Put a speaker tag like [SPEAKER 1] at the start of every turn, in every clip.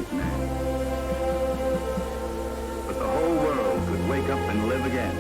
[SPEAKER 1] great man. But the whole world could wake up and live again.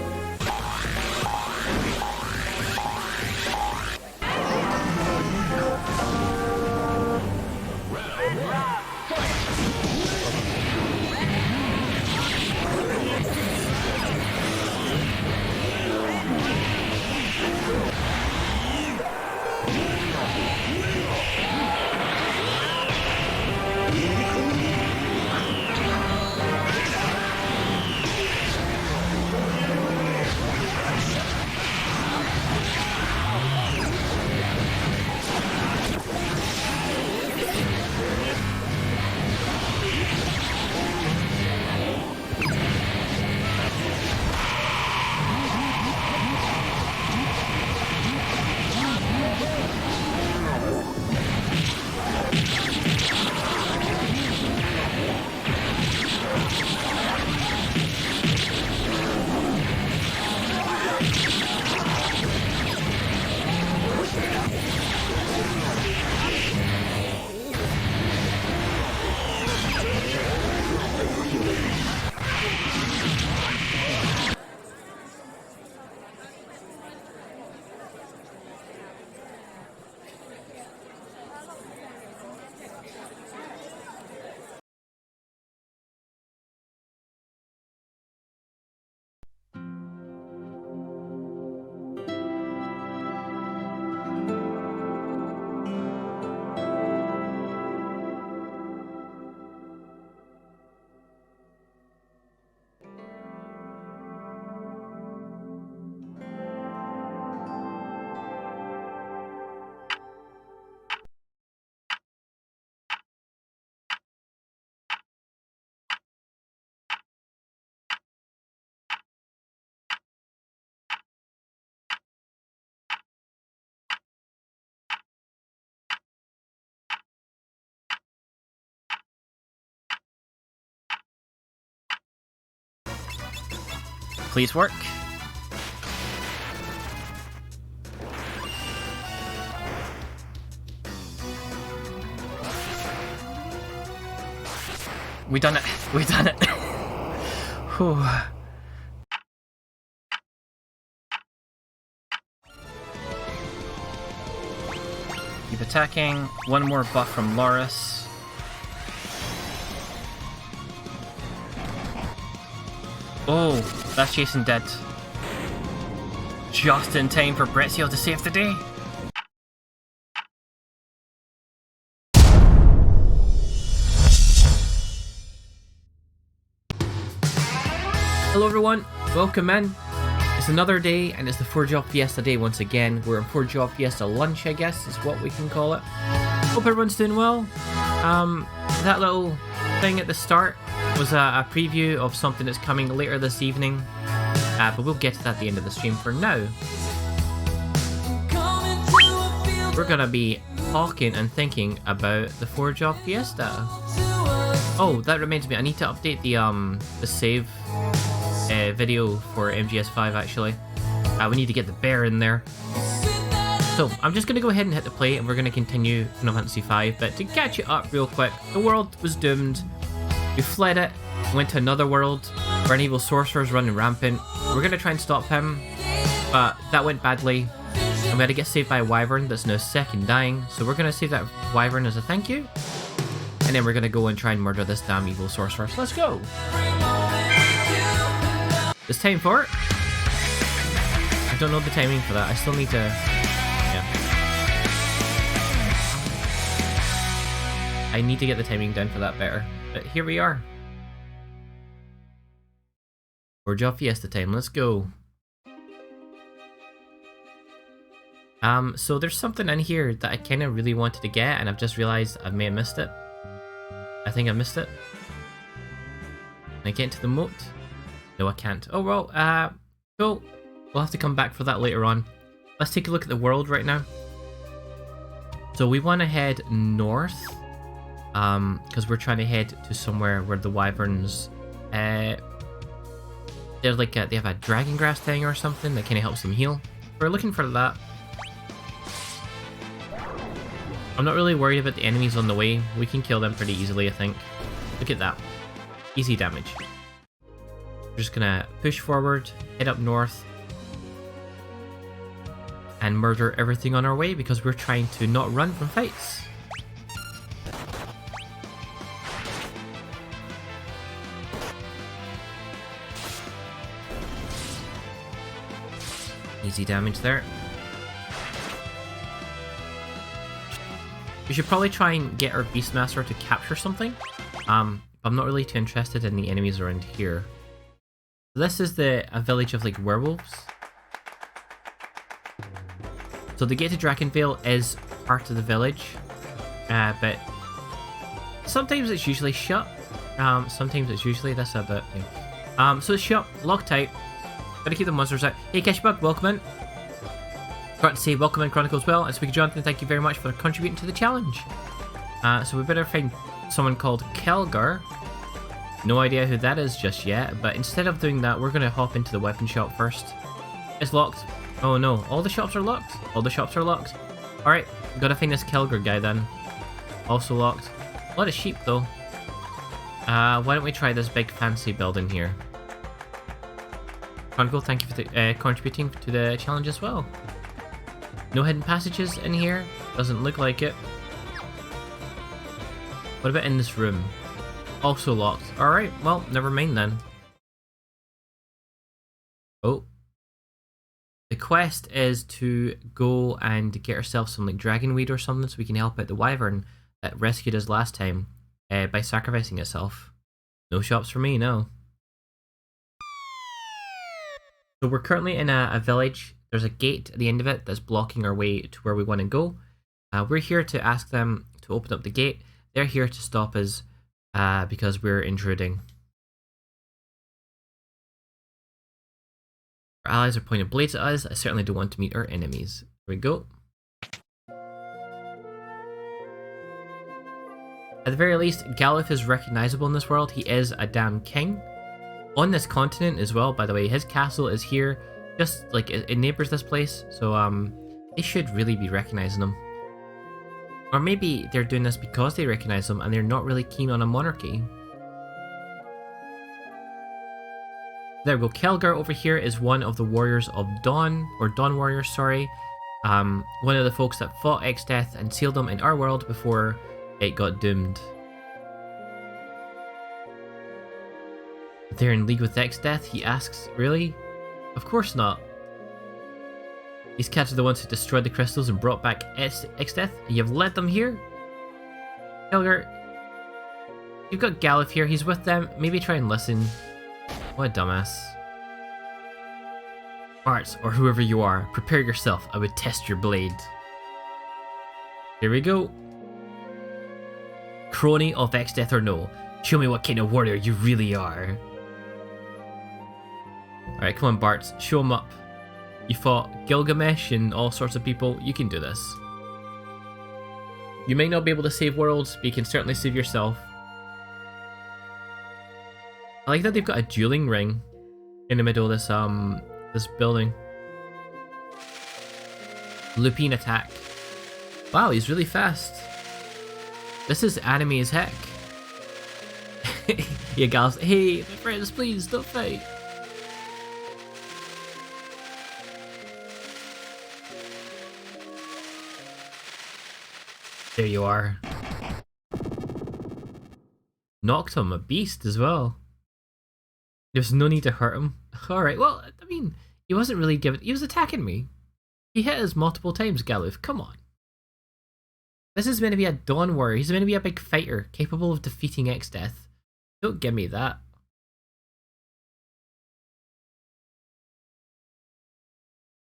[SPEAKER 2] Please work. We done it. We done it. Whew. Keep attacking. One more buff from Loris. Oh, that's Jason dead. Just in time for Brezio to save the day. Hello everyone, welcome in. It's another day and it's the Four Job Fiesta day once again. We're on Four Job Fiesta lunch, I guess is what we can call it. Hope everyone's doing well. That little thing at the start was a preview of something that's coming later this evening, but we'll get to that at the end of the stream. For now, we're gonna be talking and thinking about the Four Job Fiesta. Oh, that reminds me, I need to update the save video for MGS5 actually. We need to get the bear in there. So I'm just gonna go ahead and hit the play and we're gonna continue Final Fantasy V, but to catch you up real quick, the world was doomed. We fled it, went to another world where an evil sorcerer is running rampant. We're going to try and stop him, but that went badly. And we had to get saved by a wyvern that's now sick and dying. So we're going to save that wyvern as a thank you. And then we're going to go and try and murder this damn evil sorcerer. So let's go! It's time for it. I don't know the timing for that. I still need to... yeah. I need to get the timing down for that better. But here we are. Four Job Fiesta time, let's go. So there's something in here that I kind of really wanted to get and I've just realized I may have missed it. I think I missed it. Can I get into the moat? No, I can't. Oh well, cool. We'll have to come back for that later on. Let's take a look at the world right now. So we want to head north. Because we're trying to head to somewhere where the wyverns, they're like they have a dragon grass thing or something that kind of helps them heal. We're looking for that. I'm not really worried about the enemies on the way. We can kill them pretty easily, I think. Look at that. Easy damage. We're just gonna push forward, head up north, and murder everything on our way because we're trying to not run from fights. Easy damage there. We should probably try and get our Beastmaster to capture something. I'm not really too interested in the enemies around here. This is a village of like werewolves. So the gate to Drakenvale is part of the village, but sometimes it's usually shut. Sometimes it's usually this a bit. So it's shut, locked out. Gotta keep the monsters out. Hey Cashbug, welcome in. Got to say welcome in Chronicles well, and Speaker Jonathan, thank you very much for contributing to the challenge. So we better find someone called Kelgar. No idea who that is just yet, but instead of doing that, we're gonna hop into the weapon shop first. It's locked. Oh no, all the shops are locked. All the shops are locked. Alright, gotta find this Kelgar guy then. Also locked. A lot of sheep though. Why don't we try this big fancy building here? Chronicle, thank you for contributing to the challenge as well. No hidden passages in here? Doesn't look like it. What about in this room? Also locked. Alright, well, never mind then. Oh. The quest is to go and get ourselves some like dragon weed or something so we can help out the wyvern that rescued us last time by sacrificing itself. No shops for me, no. So we're currently in a village. There's a gate at the end of it that's blocking our way to where we want to go. We're here to ask them to open up the gate. They're here to stop us because we're intruding. Our allies are pointing blades at us. I certainly don't want to meet our enemies. Here we go. At the very least, Galuf is recognizable in this world. He is a damn king. On this continent as well, by the way, his castle is here. Just like it neighbors this place, so they should really be recognizing him. Or maybe they're doing this because they recognize him and they're not really keen on a monarchy. There we go. Kelgar over here is one of the warriors of Dawn, or Dawn warriors, sorry. One of the folks that fought Exdeath and sealed them in our world before it got doomed. They're in league with Exdeath, he asks. Really? Of course not. These cats are the ones who destroyed the crystals and brought back Exdeath, and you've led them here? Kelgar, you've got Galuf here, he's with them. Maybe try and listen. What a dumbass. Arts, or whoever you are, prepare yourself. I would test your blade. Here we go. Crony of Exdeath or no, show me what kind of warrior you really are. Alright, come on Bart, show him up. You fought Gilgamesh and all sorts of people, you can do this. You may not be able to save worlds, but you can certainly save yourself. I like that they've got a dueling ring in the middle of this this building. Lupine attack. Wow, he's really fast. This is anime as heck. Yeah, gals. Hey, my friends, please don't fight. There you are. Knocked him, a beast as well. There's no need to hurt him. Alright, well, I mean, he wasn't really giving... He was attacking me. He hit us multiple times, Galuf. Come on. This is meant to be a Dawn warrior. He's meant to be a big fighter, capable of defeating Exdeath. Don't give me that.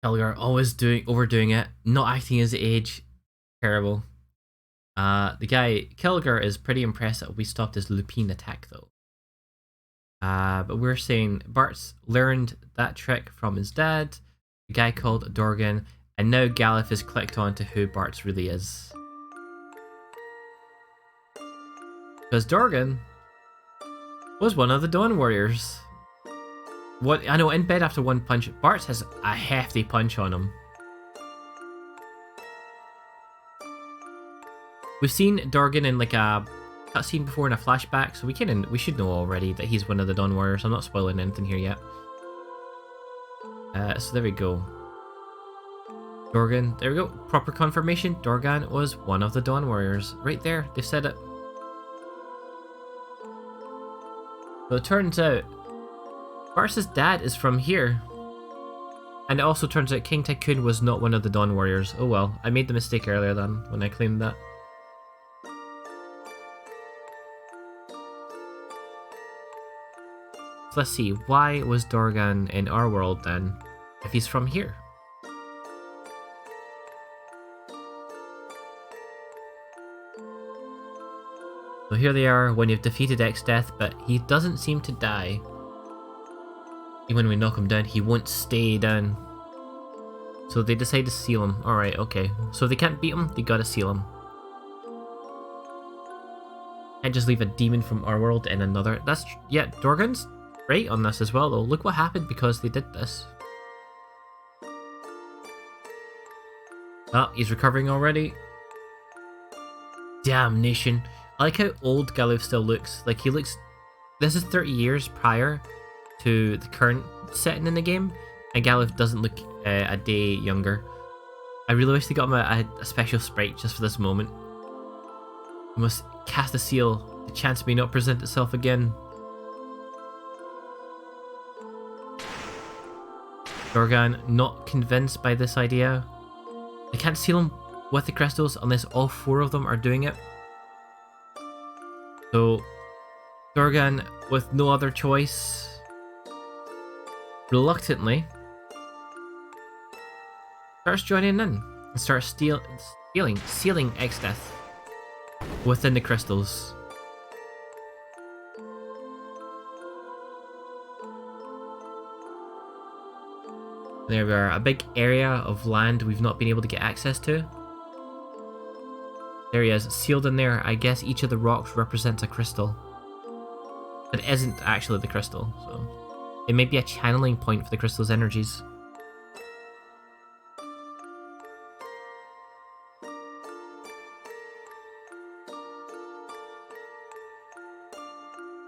[SPEAKER 2] Kelgar always overdoing it, not acting his age. Terrible. The guy, Kelgar, is pretty impressed that we stopped his Lupine attack though. But we're saying Bart's learned that trick from his dad, the guy called Dorgan, and now Galuf has clicked on to who Bart's really is. Because Dorgan was one of the Dawn warriors. What I know, in bed after one punch, Bart has a hefty punch on him. We've seen Dorgan in like a cutscene before in a flashback, so we should know already that he's one of the Dawn Warriors. I'm not spoiling anything here yet. So there we go. Dorgan, there we go. Proper confirmation. Dorgan was one of the Dawn Warriors. Right there, they said it. So it turns out Barsa's dad is from here. And it also turns out King Tycoon was not one of the Dawn Warriors. Oh well, I made the mistake earlier then when I claimed that. So let's see, why was Dorgan in our world then, if he's from here? So here they are when you've defeated X-Death, but he doesn't seem to die. Even when we knock him down, he won't stay down. So they decide to seal him. Alright, okay. So if they can't beat him, they gotta seal him. Can't just leave a demon from our world in another. That's yeah, Dorgan's right on this as well though. Look what happened because they did this. Oh, he's recovering already. Damnation. I like how old Galuf still looks. Like he looks... This is 30 years prior to the current setting in the game, and Galuf doesn't look a day younger. I really wish they got him a special sprite just for this moment. We must cast a seal. The chance may not present itself again. Dorgan, not convinced by this idea. They can't seal him with the crystals unless all 4 of them are doing it. So, Dorgan, with no other choice, reluctantly starts joining in and starts sealing X-Death within the crystals. There we are, a big area of land we've not been able to get access to. There he is, sealed in there. I guess each of the rocks represents a crystal. But it isn't actually the crystal, so it may be a channeling point for the crystal's energies.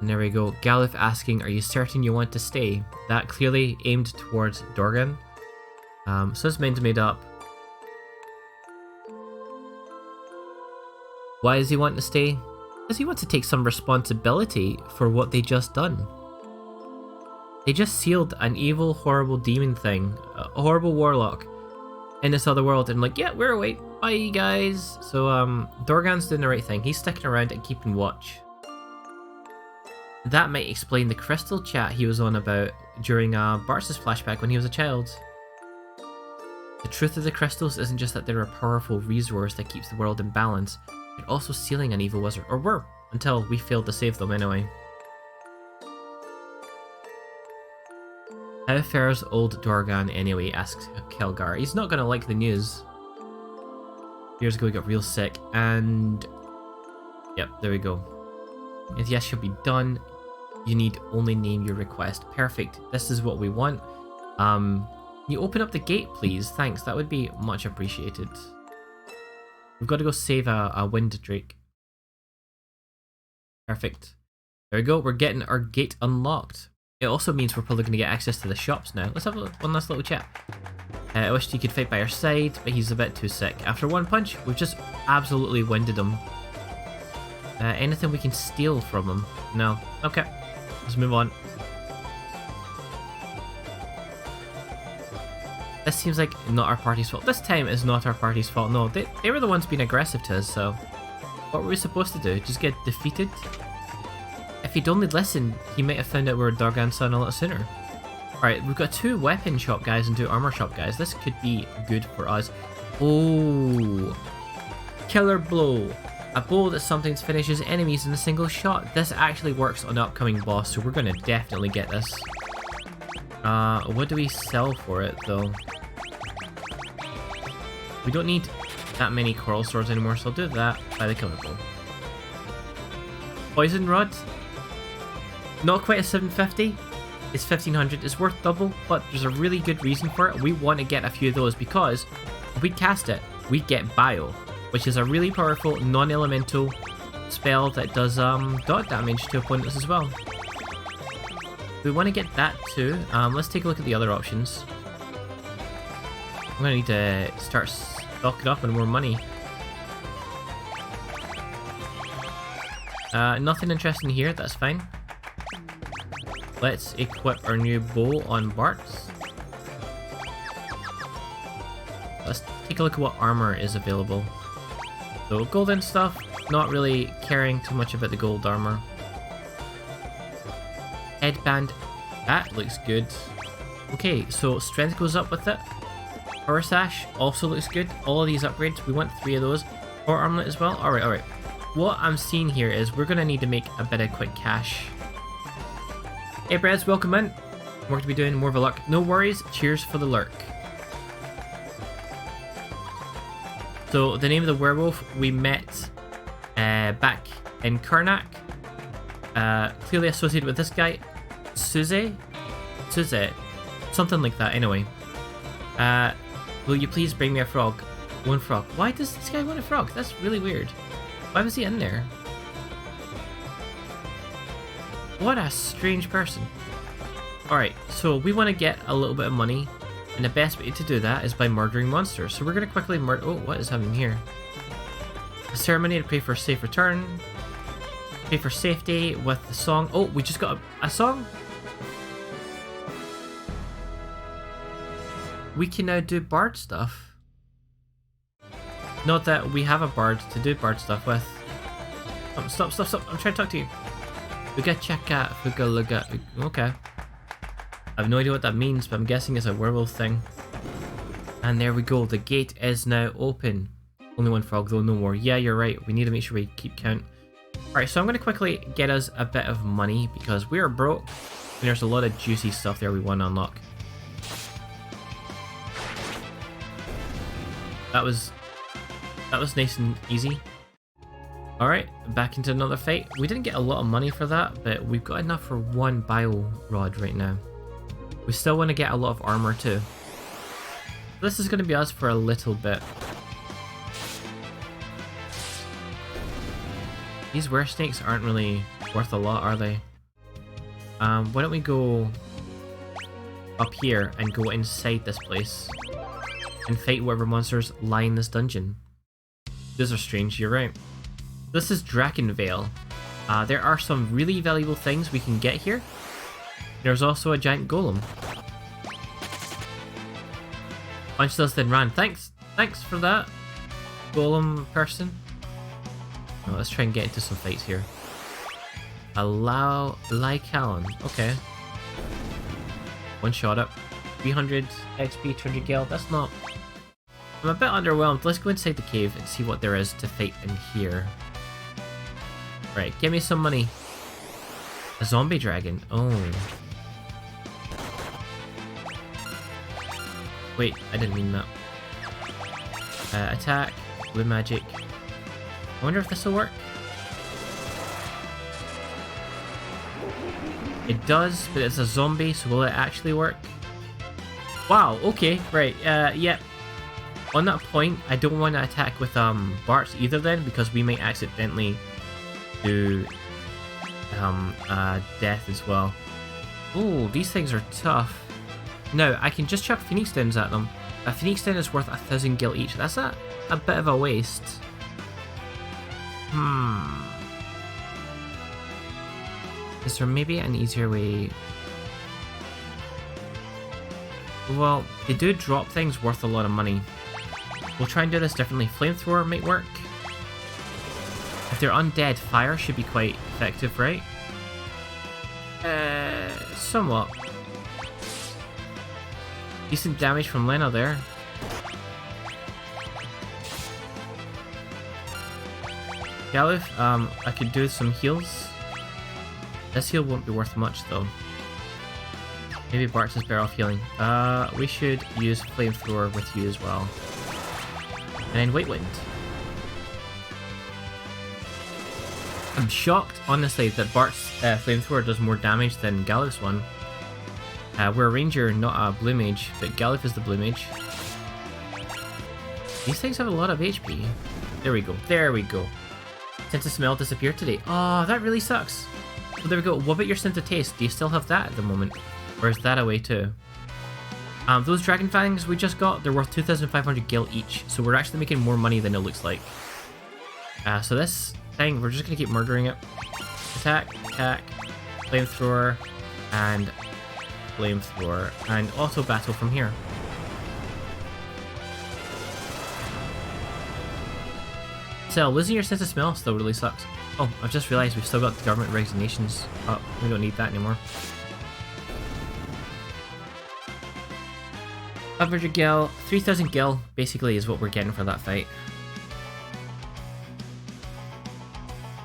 [SPEAKER 2] And there we go. Galuf asking, are you certain you want to stay? That clearly aimed towards Dorgan. So his mind's made up. Why does he want to stay? Because he wants to take some responsibility for what they just done. They just sealed an evil, horrible demon thing, a horrible warlock, in this other world, and like, yeah, we're away. Bye, guys. So, Dorgan's doing the right thing. He's sticking around and keeping watch. That might explain the crystal chat he was on about during Barsa's flashback when he was a child. The truth of the crystals isn't just that they're a powerful resource that keeps the world in balance, they're also sealing an evil wizard, or were, until we failed to save them anyway. How fares old Dorgan anyway, asks Kelgar. He's not gonna like the news. Years ago he got real sick, and... Yep, there we go. If yes should be done, you need only name your request. Perfect, this is what we want. Can you open up the gate, please? Thanks, that would be much appreciated. We've got to go save a wind drake. Perfect. There we go, we're getting our gate unlocked. It also means we're probably going to get access to the shops now. Let's have one last little chat. I wished he could fight by our side, but he's a bit too sick. After one punch, we've just absolutely winded him. Anything we can steal from him? No. Okay. Let's move on. This seems like not our party's fault. This time is not our party's fault. No, they were the ones being aggressive to us, so... What were we supposed to do? Just get defeated? If he'd only listened, he might have found out we were Dorgan's son a lot sooner. Alright, we've got 2 weapon shop guys and 2 armor shop guys. This could be good for us. Oh! Killer blow. A blow that sometimes finishes enemies in a single shot. This actually works on the upcoming boss, so we're going to definitely get this. What do we sell for it, though? We don't need that many coral swords anymore, so I'll do that by the killer blow. Poison rod? Not quite a 750. It's 1500. It's worth double, but there's a really good reason for it. We want to get a few of those because if we cast it, we get bio, which is a really powerful non-elemental spell that does dot damage to opponents as well. We want to get that too. Let's take a look at the other options. I'm gonna need to start stocking up on more money. Nothing interesting here, that's fine. Let's equip our new bow on Bart's. Let's take a look at what armor is available. So golden stuff, not really caring too much about the gold armor. Headband, that looks good. Okay, so strength goes up with it. Power sash also looks good. All of these upgrades, we want 3 of those. Power armlet as well. Alright, alright. What I'm seeing here is we're gonna need to make a bit of quick cash. Hey Breds, welcome in. Work to be doing, more of a luck. No worries, cheers for the lurk. So the name of the werewolf we met back in Karnak. Clearly associated with this guy, Suze? Something like that, anyway. Will you please bring me a frog? One frog. Why does this guy want a frog? That's really weird. Why was he in there? What a strange person. Alright, so we want to get a little bit of money, and the best way to do that is by murdering monsters. So we're going to quickly murder... Oh, what is happening here? A ceremony to pray for a safe return. Pray for safety with the song. Oh, we just got a song? We can now do bard stuff. Not that we have a bard to do bard stuff with. Oh, stop. I'm trying to talk to you. Fuga chaka, fuga luga. Okay. I have no idea what that means, but I'm guessing it's a werewolf thing. And there we go. The gate is now open. Only one frog though, no more. Yeah, you're right. We need to make sure we keep count. Alright, so I'm going to quickly get us a bit of money because we are broke. And there's a lot of juicy stuff there we want to unlock. That was nice and easy. Alright, back into another fight. We didn't get a lot of money for that, but we've got enough for 1 bio rod right now. We still want to get a lot of armor too. This is going to be us for a little bit. These were snakes aren't really worth a lot, are they? Why don't we go up here and go inside this place and fight whatever monsters lie in this dungeon. Those are strange, you're right. This is Drakenvale. There are some really valuable things we can get here. There's also a giant golem. Punched us then ran. Thanks for that, golem person. Oh, let's try and get into some fights here. Allow Lycaon. Okay. One shot up. 300 XP, 200 gil. That's not... I'm a bit underwhelmed. Let's go inside the cave and see what there is to fight in here. Right, give me some money. A zombie dragon. Oh. Wait, I didn't mean that. Attack. Blue magic. I wonder if this will work. It does, but it's a zombie, so will it actually work? Wow, okay, right, yeah. On that point, I don't want to attack with Bart's either then, because we might accidentally do death as well. Oh, these things are tough. Now, I can just chuck Phoenix Downs at them. A Phoenix Down is worth 1,000 gil each. That's a bit of a waste. Is there maybe an easier way? Well, they do drop things worth a lot of money. We'll try and do this differently. Flamethrower might work. If they're undead, fire should be quite effective, right? Somewhat. Decent damage from Lena there. Galuf, I could do some heals. This heal won't be worth much though. Maybe Bart's is better off healing. We should use Flamethrower with you as well. And then White Wind. I'm shocked, honestly, that Bart's Flamethrower does more damage than Galuf's one. We're a ranger, not a blue mage, but Galuf is the blue mage. These things have a lot of HP. There we go, there we go. Sense of smell disappeared today. Oh, that really sucks. So there we go. What about your sense of taste? Do you still have that at the moment? Or is that away too? Those dragon fangs we just got, they're worth 2,500 gil each. So we're actually making more money than it looks like. So this thing, we're just going to keep murdering it. Attack, attack, flamethrower, and flamethrower. And auto battle from here. So losing your sense of smell still really sucks. Oh, I've just realized we've still got government resignations. Oh, we don't need that anymore. 500 gil, 3,000 gil basically is what we're getting for that fight.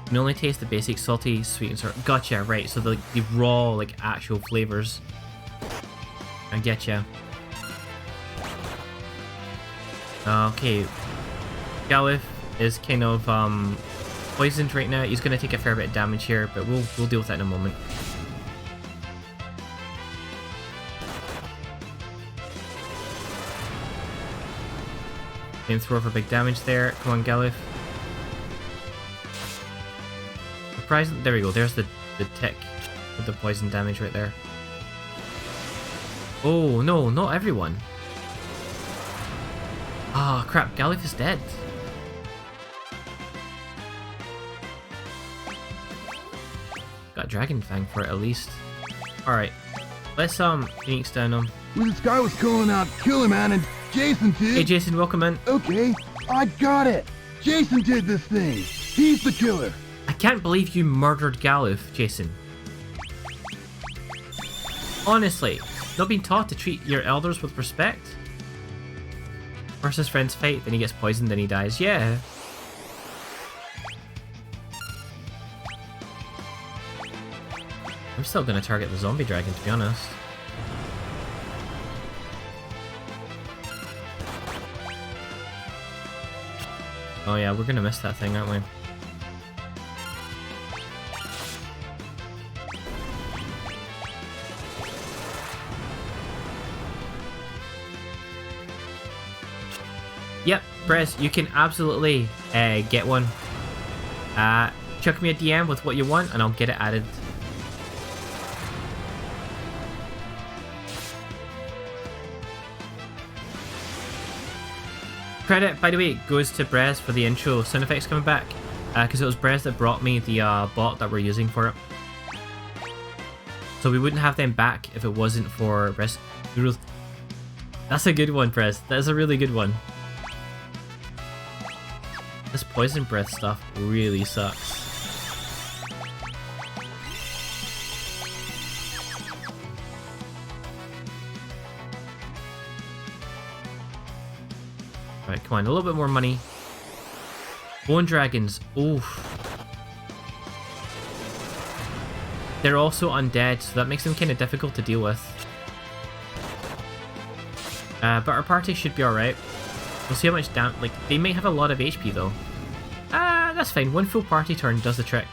[SPEAKER 2] You can only taste the basic salty, sweet, and sour. Gotcha, right, so the raw, like, actual flavors. I getcha. Okay. Galuf is kind of poisoned right now. He's gonna take a fair bit of damage here, but we'll deal with that in a moment. Throw for big damage there. Come on, Galuf. Surprising. There we go. There's the tick with the poison damage right there. Oh no, not everyone. Ah, oh, crap. Galuf is dead. Got a Dragon Fang for it at least. Alright. Let's Phoenix down him.
[SPEAKER 3] Well, this guy was calling out, kill him, man, and Jason did.
[SPEAKER 2] Hey Jason, welcome in.
[SPEAKER 3] Okay, I got it. Jason did this thing. He's the killer.
[SPEAKER 2] I can't believe you murdered Galuf, Jason. Honestly, not being taught to treat your elders with respect? First his friends fight, then he gets poisoned, then he dies. Yeah. I'm still gonna target the zombie dragon, to be honest. Oh yeah, we're gonna miss that thing, aren't we? Yep, Brez, you can absolutely get one. Chuck me a DM with what you want and I'll get it added. Credit, by the way, goes to Brez for the intro sound effects coming back, because it was Brez that brought me the bot that we're using for it. So we wouldn't have them back if it wasn't for Brez. That's a good one, Brez. That is a really good one. This poison breath stuff really sucks. Alright, come on, a little bit more money. Bone dragons, oof. They're also undead, so that makes them kind of difficult to deal with. But our party should be alright. We'll see how much damage. Like, they might have a lot of HP though. That's fine. One full party turn does the trick.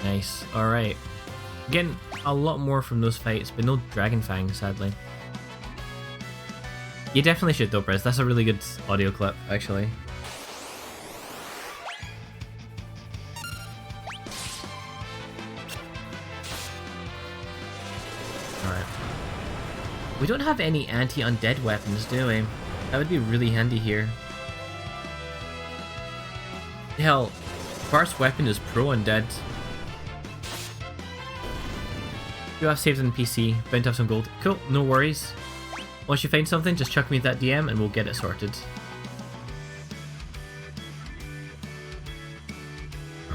[SPEAKER 2] Nice. Alright. Getting a lot more from those fights, but no Dragon Fang, sadly. You definitely should though, Briz. That's a really good audio clip, actually. Alright. We don't have any anti-undead weapons, do we? That would be really handy here. Hell, Bart's weapon is pro-undead. You have saved on PC, bound to have some gold. Cool, no worries. Once you find something, just chuck me that DM and we'll get it sorted.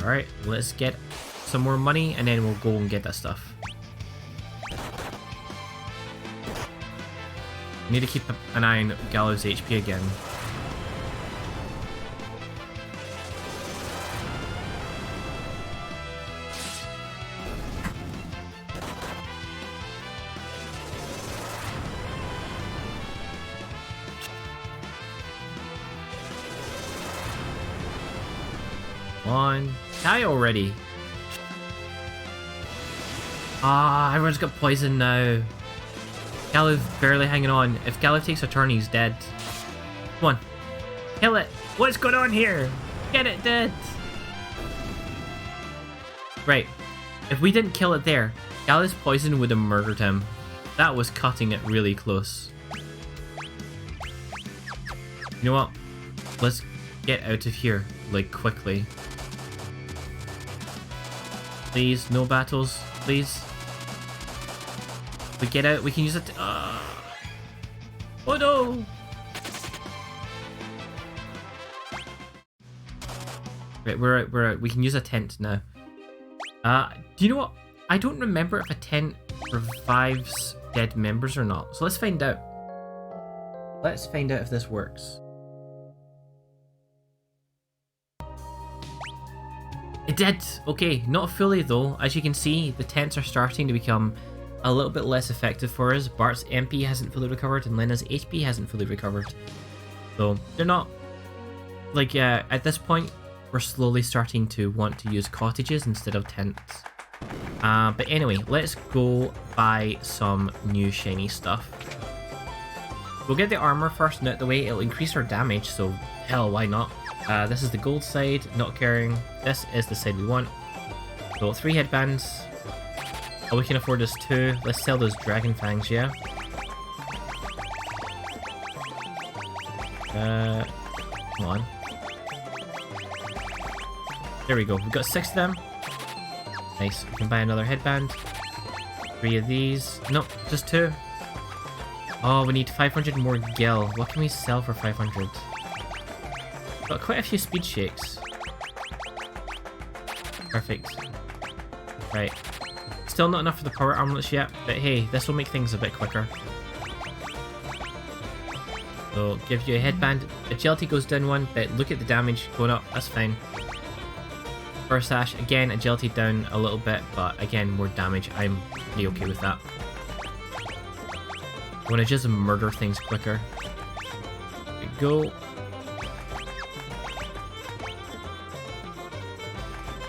[SPEAKER 2] Alright, let's get some more money and then we'll go and get that stuff. Need to keep an eye on Gallows' HP again. Come on, die already. Ah, everyone's got poison now. Gallu's barely hanging on. If Gallu takes a turn, he's dead. Come on. Kill it. What's going on here? Get it dead. Right. If we didn't kill it there, Gallu's poison would have murdered him. That was cutting it really close. You know what? Let's get out of here, like, quickly. Please, no battles, please. If we get out, we can use it. Oh no! Right, we're out. We can use a tent now. Do you know what? I don't remember if a tent revives dead members or not. So let's find out. Let's find out if this works. It did! Okay, not fully though. As you can see, the tents are starting to become a little bit less effective for us. Bart's MP hasn't fully recovered and Lena's HP hasn't fully recovered. So, they're not... Like, at this point, we're slowly starting to want to use cottages instead of tents. But anyway, let's go buy some new shiny stuff. We'll get the armor first and out the way. It'll increase our damage, so hell, why not? This is the gold side, not caring. This is the side we want. So 3 headbands. Oh, we can afford this too. Let's sell those dragon fangs, yeah? Come on. There we go. We've got 6 of them. Nice. We can buy another headband. 3 of these. Nope, just 2. Oh, we need 500 more gil. What can we sell for 500? Got quite a few speed shakes. Perfect. Right. Still not enough for the power armlets yet, but hey, this will make things a bit quicker. So, give you a headband. Agility goes down 1, but look at the damage going up. That's fine. Burst Sash, again, agility down a little bit, but again, more damage. I'm pretty okay with that. I want to just murder things quicker. There we go.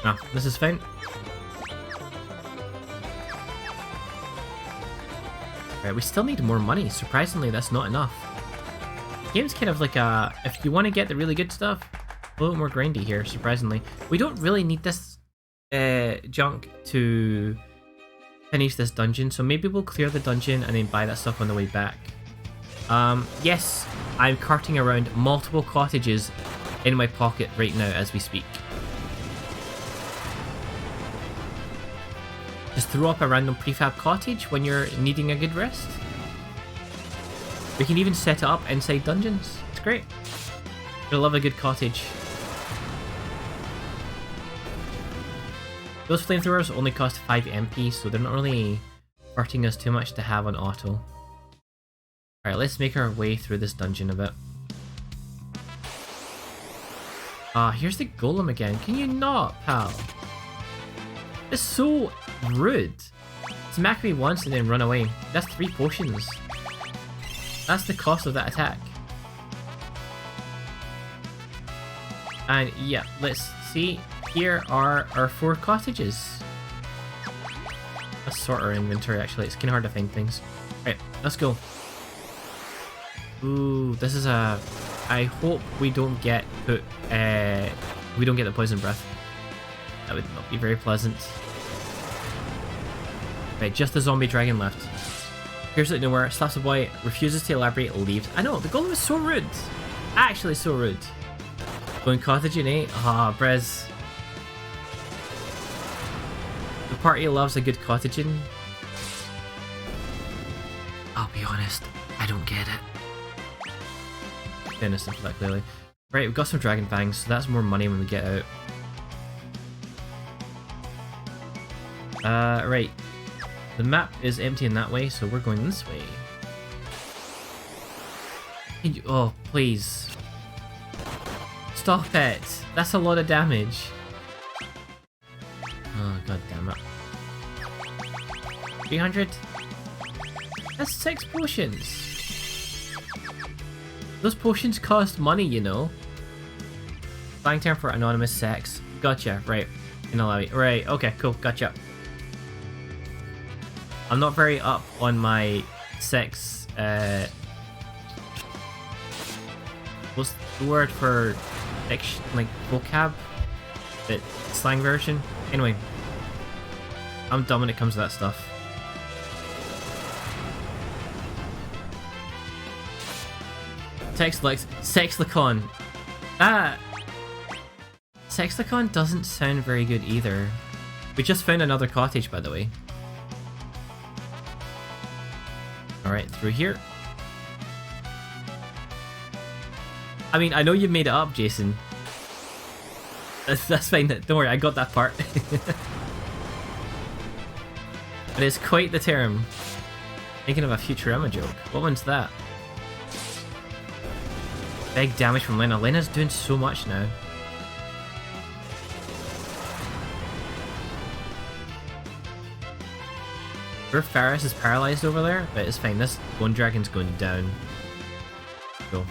[SPEAKER 2] Ah, this is fine. Right, we still need more money. Surprisingly, that's not enough. The game's kind of like a... If you want to get the really good stuff, a little more grindy here, surprisingly. We don't really need this junk to finish this dungeon, so maybe we'll clear the dungeon and then buy that stuff on the way back. Yes, I'm carting around multiple cottages in my pocket right now as we speak. Just throw up a random prefab cottage when you're needing a good rest. We can even set it up inside dungeons. It's great. I love a good cottage. Those flamethrowers only cost 5 MP, so they're not really hurting us too much to have on auto. Alright, let's make our way through this dungeon a bit. Here's the golem again. Can you not, pal? It's so rude. Smack me once and then run away. That's 3 potions. That's the cost of that attack. And yeah, let's see. Here are our 4 cottages. Let's sort our inventory actually. It's kind of hard to find things. Right, let's go. Ooh, this is a... I hope we don't get put... we don't get the poison breath. That would not be very pleasant. Right, just the zombie dragon left. Appears out nowhere, slaps a boy, refuses to elaborate, leaves. I know, the golem is so rude. Actually so rude. Going cottaging, eh? Ah, Brez. The party loves a good cottaging. I'll be honest, I don't get it. Innocent for that, clearly. Right, we've got some dragon fangs, so that's more money when we get out. Right. The map is empty in that way, so we're going this way. Can you, oh, please. Stop it! That's a lot of damage. Oh, god damn it. 300? That's 6 potions! Those potions cost money, you know. Slang term for anonymous sex. Gotcha, right. Can allow you. Right, okay, cool, gotcha. I'm not very up on my sex, what's the word for, like, vocab? The slang version? Anyway, I'm dumb when it comes to that stuff. Sexlicon. Sexlicon doesn't sound very good either. We just found another cottage, by the way. Alright, through here. I mean, I know you made it up, Jason. That's fine. Don't worry, I got that part. But it's quite the term. Thinking of a Futurama joke. What one's that? Big damage from Lena. Lena's doing so much now. Poor Faris is paralyzed over there, but it's fine. This Bone Dragon's going down. Go.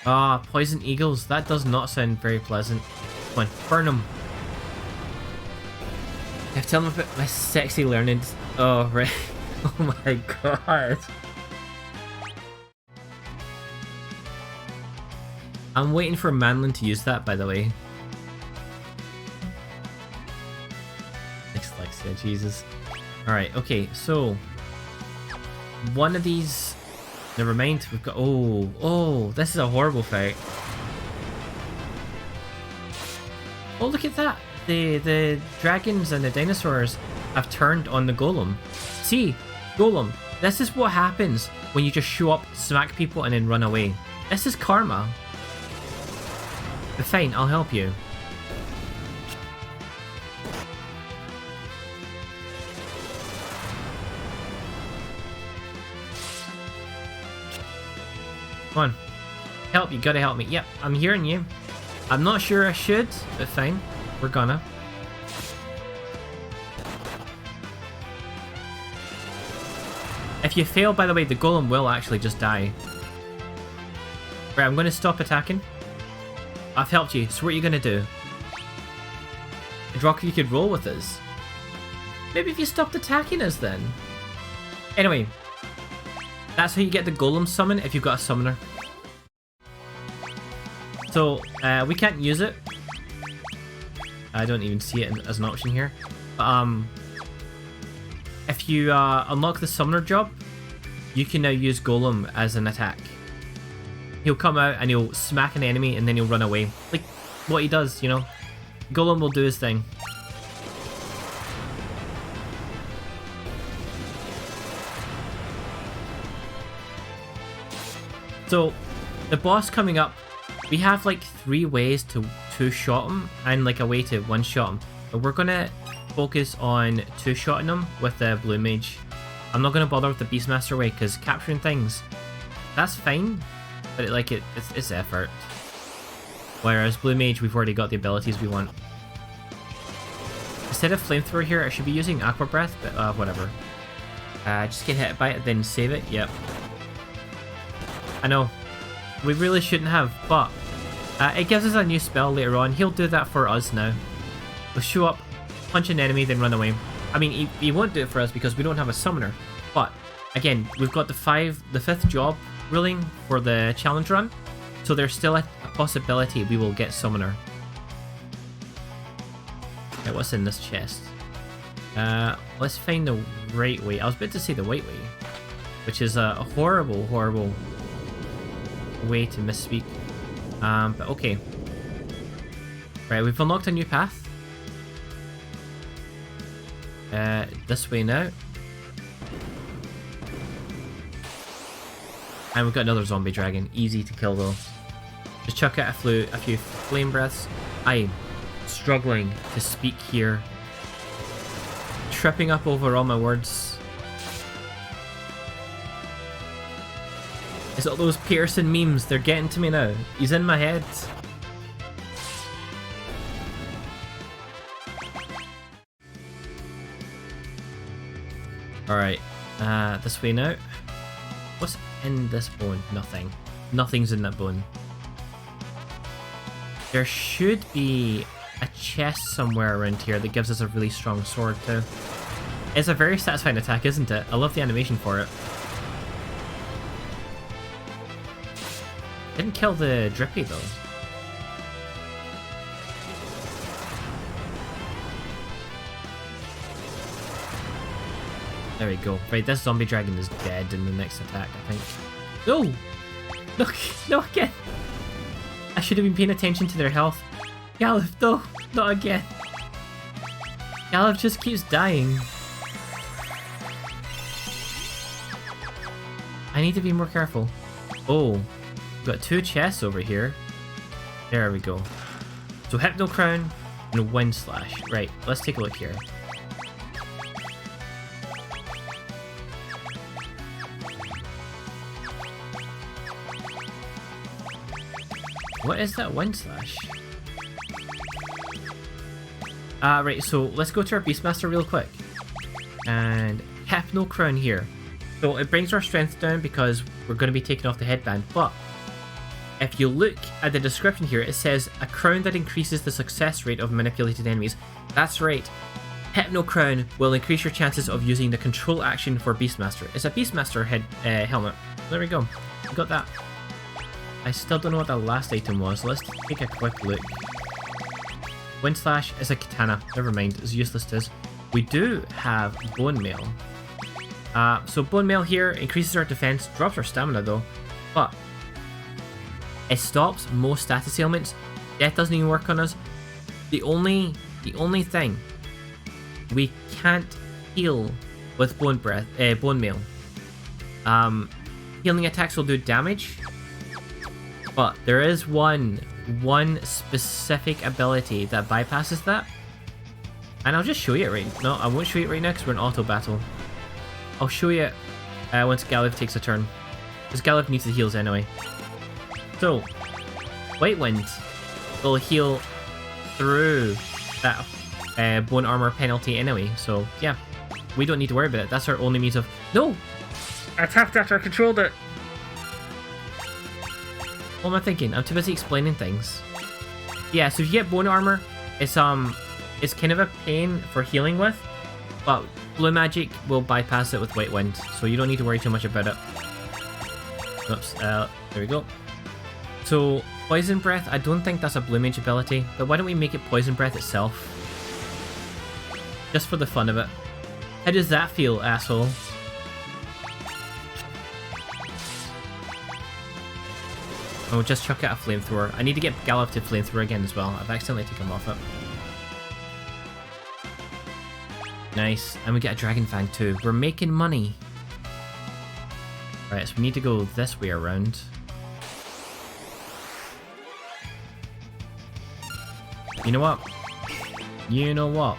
[SPEAKER 2] Ah, poison eagles. That does not sound very pleasant. Come on, burn them. I have to tell them about my sexy learnings. Oh, right. Oh my god. I'm waiting for Manlin to use that, by the way. Dyslexia, Jesus. Alright, okay, so... one of these... Never mind, we've got... Oh, this is a horrible fight. Oh, look at that! The dragons and the dinosaurs have turned on the golem. See, golem, this is what happens when you just show up, smack people, and then run away. This is karma. But fine, I'll help you. Come on. Help, you gotta help me. Yep, I'm hearing you. I'm not sure I should, but fine. We're gonna. If you fail, by the way, the golem will actually just die. Right, I'm gonna stop attacking. I've helped you, so what are you gonna do? Rock, you could roll with us. Maybe if you stopped attacking us then. Anyway, that's how you get the golem summon if you've got a summoner. So, we can't use it. I don't even see it as an option here. But, if you unlock the summoner job, you can now use golem as an attack. He'll come out and he'll smack an enemy and then he'll run away. Like what he does, you know. Golem will do his thing. So, the boss coming up, we have like 3 ways to two-shot him and like a way to one-shot him. But we're gonna focus on two-shotting him with the Blue Mage. I'm not gonna bother with the Beastmaster way because capturing things, that's fine. But it's effort. Whereas Blue Mage, we've already got the abilities we want. Instead of Flamethrower here, I should be using Aqua Breath, but whatever. Just get hit by it, then save it. Yep. I know. We really shouldn't have, but it gives us a new spell later on. He'll do that for us now. We'll show up, punch an enemy, then run away. I mean, he won't do it for us because we don't have a summoner. But, again, we've got the 5th job ruling for the challenge run, so there's still a possibility we will get summoner. Okay, what's in this chest? Let's find the right way. I was about to say the white way, which is a horrible, horrible way to misspeak. But okay. Right, we've unlocked a new path. This way now. And we've got another zombie dragon. Easy to kill though. Just chuck out a few flame breaths. I'm struggling to speak here. Tripping up over all my words. It's all those Pearson memes. They're getting to me now. He's in my head. Alright. This way now. What's in this bone? Nothing. Nothing's in that bone. There should be a chest somewhere around here that gives us a really strong sword too. It's a very satisfying attack, isn't it? I love the animation for it. Didn't kill the Drippy though. There we go. Right, this zombie dragon is dead in the next attack, I think. No! No, no again! I should have been paying attention to their health. Galuf, no! Not again! Galuf just keeps dying. I need to be more careful. Oh, we've got 2 chests over here. There we go. So Hypno Crown and Wind Slash. Right, let's take a look here. What is that Wind Slash? Right, so let's go to our Beastmaster real quick. And Hypno Crown here. So it brings our strength down because we're going to be taking off the headband, but if you look at the description here, it says a crown that increases the success rate of manipulated enemies. That's right. Hypno Crown will increase your chances of using the control action for Beastmaster. It's a Beastmaster helmet. There we go. We got that. I still don't know what the last item was. Let's take a quick look. Wind Slash is a katana. Never mind. It's useless to us. We do have Bone Mail. So Bone Mail here increases our defense, drops our stamina though, but it stops most status ailments. Death doesn't even work on us. The only thing we can't heal with Bone Mail. Healing attacks will do damage, but there is one specific ability that bypasses that, and I'll just show you it right. No, I won't show you it right now because we're in auto battle. I'll show you once Galuf takes a turn, because Galuf needs the heals anyway. So, White Wind will heal through that bone armor penalty anyway, so yeah, we don't need to worry about it. That's our only means of... No! I attacked after I controlled it! What am I thinking? I'm too busy explaining things. Yeah, so if you get bone armor, it's kind of a pain for healing with, but Blue Magic will bypass it with White Wind, so you don't need to worry too much about it. Oops, there we go. So, Poison Breath, I don't think that's a Blue Mage ability, but why don't we make it Poison Breath itself? Just for the fun of it. How does that feel, asshole? Oh, just chuck out a Flamethrower. I need to get Galuf to Flamethrower again as well. I've accidentally taken him off it. Nice, and we get a Dragon Fang too. We're making money. Right, so we need to go this way around. You know what? You know what?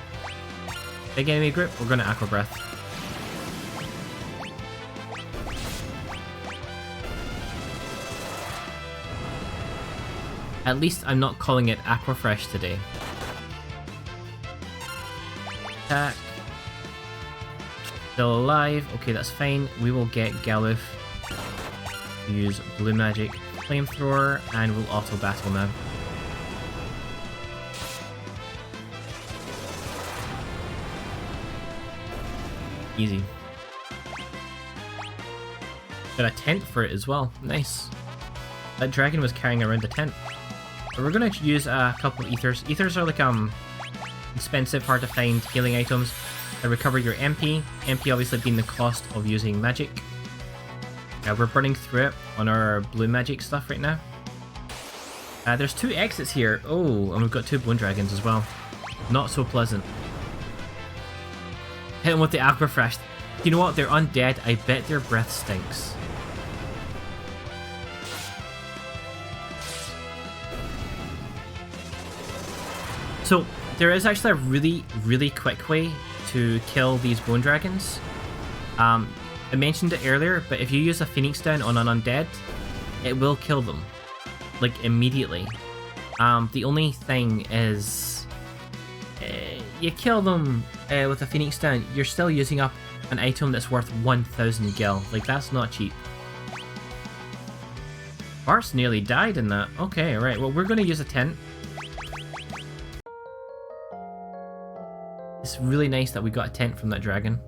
[SPEAKER 2] Big enemy group, we're gonna Aqua Breath. At least I'm not calling it Aqua Fresh today. Attack. Still alive. Okay, that's fine. We will get Galuf. Use Blue Magic Flamethrower, and we'll auto battle now. Easy. Got a tent for it as well. Nice. That dragon was carrying around a tent. So we're gonna use a couple of ethers. Ethers are like expensive, hard to find healing items that recover your MP. MP obviously being the cost of using magic. We're burning through it on our blue magic stuff right now. There's 2 exits here. Oh, and we've got 2 bone dragons as well. Not so pleasant. Hit them with the Aqua Fresh. You know what? They're undead. I bet their breath stinks. So, there is actually a really quick way to kill these bone dragons. I mentioned it earlier, but if you use a Phoenix Down on an undead, it will kill them. Like, immediately. The only thing is... you kill them with a Phoenix Down, you're still using up an item that's worth 1000 gil. Like, that's not cheap. Bart's nearly died in that. Okay, alright. Well, we're going to use a tent. It's really nice that we got a tent from that dragon.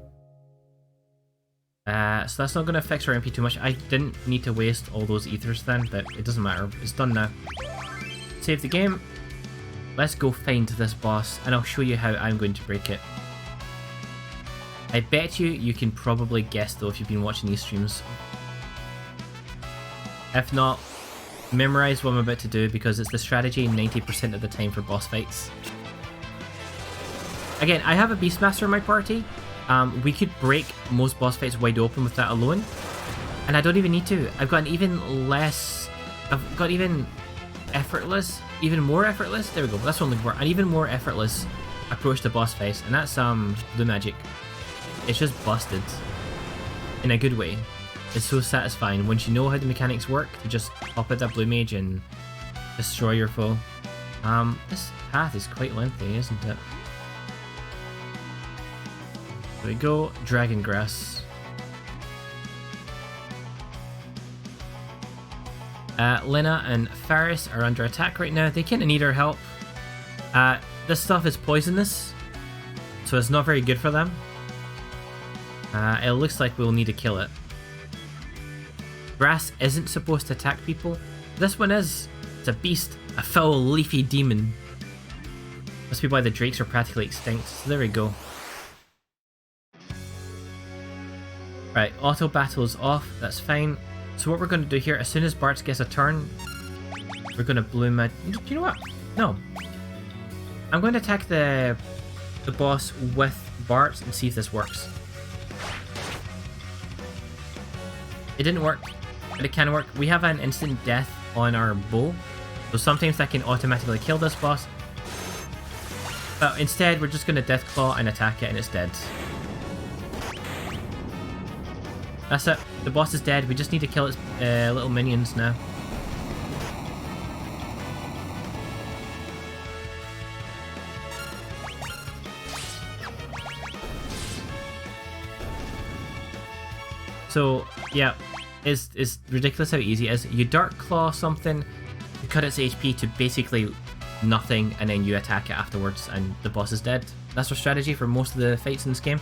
[SPEAKER 2] So that's not going to affect our MP too much. I didn't need to waste all those ethers then, but it doesn't matter. It's done now. Save the game. Let's go find this boss, and I'll show you how I'm going to break it. I bet you can probably guess though if you've been watching these streams. If not, memorize what I'm about to do because it's the strategy 90% of the time for boss fights. Again, I have a Beastmaster in my party. We could break most boss fights wide open with that alone. And I don't even need to. I've got an even less... I've got even effortless... Even more effortless? There we go. That's what I'm looking for. An even more effortless approach to boss fights. And that's blue magic. It's just busted. In a good way. It's so satisfying once you know how the mechanics work to just pop out that blue mage and destroy your foe. This path is quite lengthy, isn't it? There we go, Dragon Grass. Lena and Faris are under attack right now. They kind of need our help. This stuff is poisonous, so it's not very good for them. It looks like we'll need to kill it. Grass isn't supposed to attack people. This one is. It's a beast, a foul, leafy demon. Must be why the drakes are practically extinct. So there we go. Right, auto battle is off. That's fine. So what we're going to do here, as soon as Bart gets a turn, we're going to blue magic. Do you know what? No. I'm going to attack the boss with Bart and see if this works. It didn't work, but it can work. We have an instant death on our bow, so sometimes that can automatically kill this boss. But instead, we're just going to Deathclaw and attack it and it's dead. That's it. The boss is dead. We just need to kill its little minions now. So, yeah, it's ridiculous how easy it is. You Dark Claw something, you cut its HP to basically nothing, and then you attack it afterwards, and the boss is dead. That's our strategy for most of the fights in this game.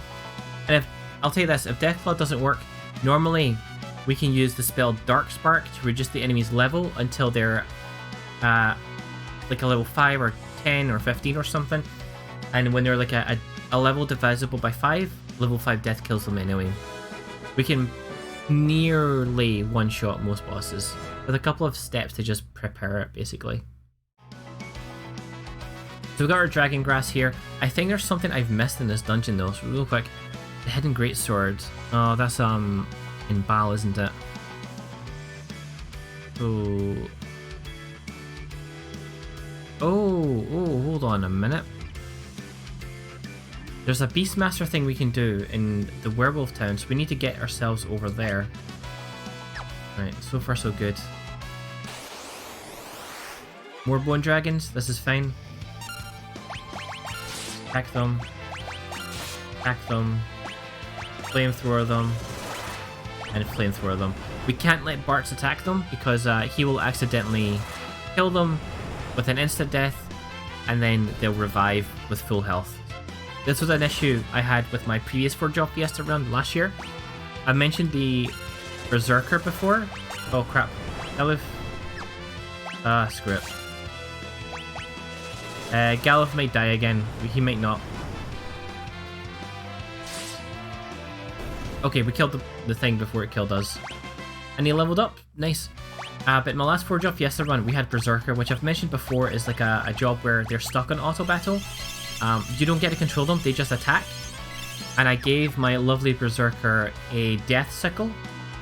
[SPEAKER 2] And I'll tell you this, if Deathclaw doesn't work, normally we can use the spell Dark Spark to reduce the enemy's level until they're like a level 5 or 10 or 15 or something. And when they're like a level divisible by 5, level 5 death kills them anyway. We can nearly one-shot most bosses with a couple of steps to just prepare it, basically. So we've got our Dragon Grass here. I think there's something I've missed in this dungeon though, so real quick. The Hidden Greatsword. Oh, that's in Baal, isn't it? Oh, hold on a minute. There's a Beastmaster thing we can do in the Werewolf Town, so we need to get ourselves over there. Right, so far so good. More bone dragons, this is fine. Attack them. Attack them. Flamethrower them. And flamethrower them. We can't let Bartz attack them because he will accidentally kill them with an instant death, and then they'll revive with full health. This was an issue I had with my previous Four Job Fiesta run last year. I mentioned the Berserker before. Oh crap. Screw it. Galuf might die again. He might not. Okay, we killed the thing before it killed us. And he leveled up. Nice. But in my last Four Job Fiesta run, we had Berserker, which I've mentioned before is like a job where they're stuck on auto battle. You don't get to control them, they just attack. And I gave my lovely Berserker a Death Sickle,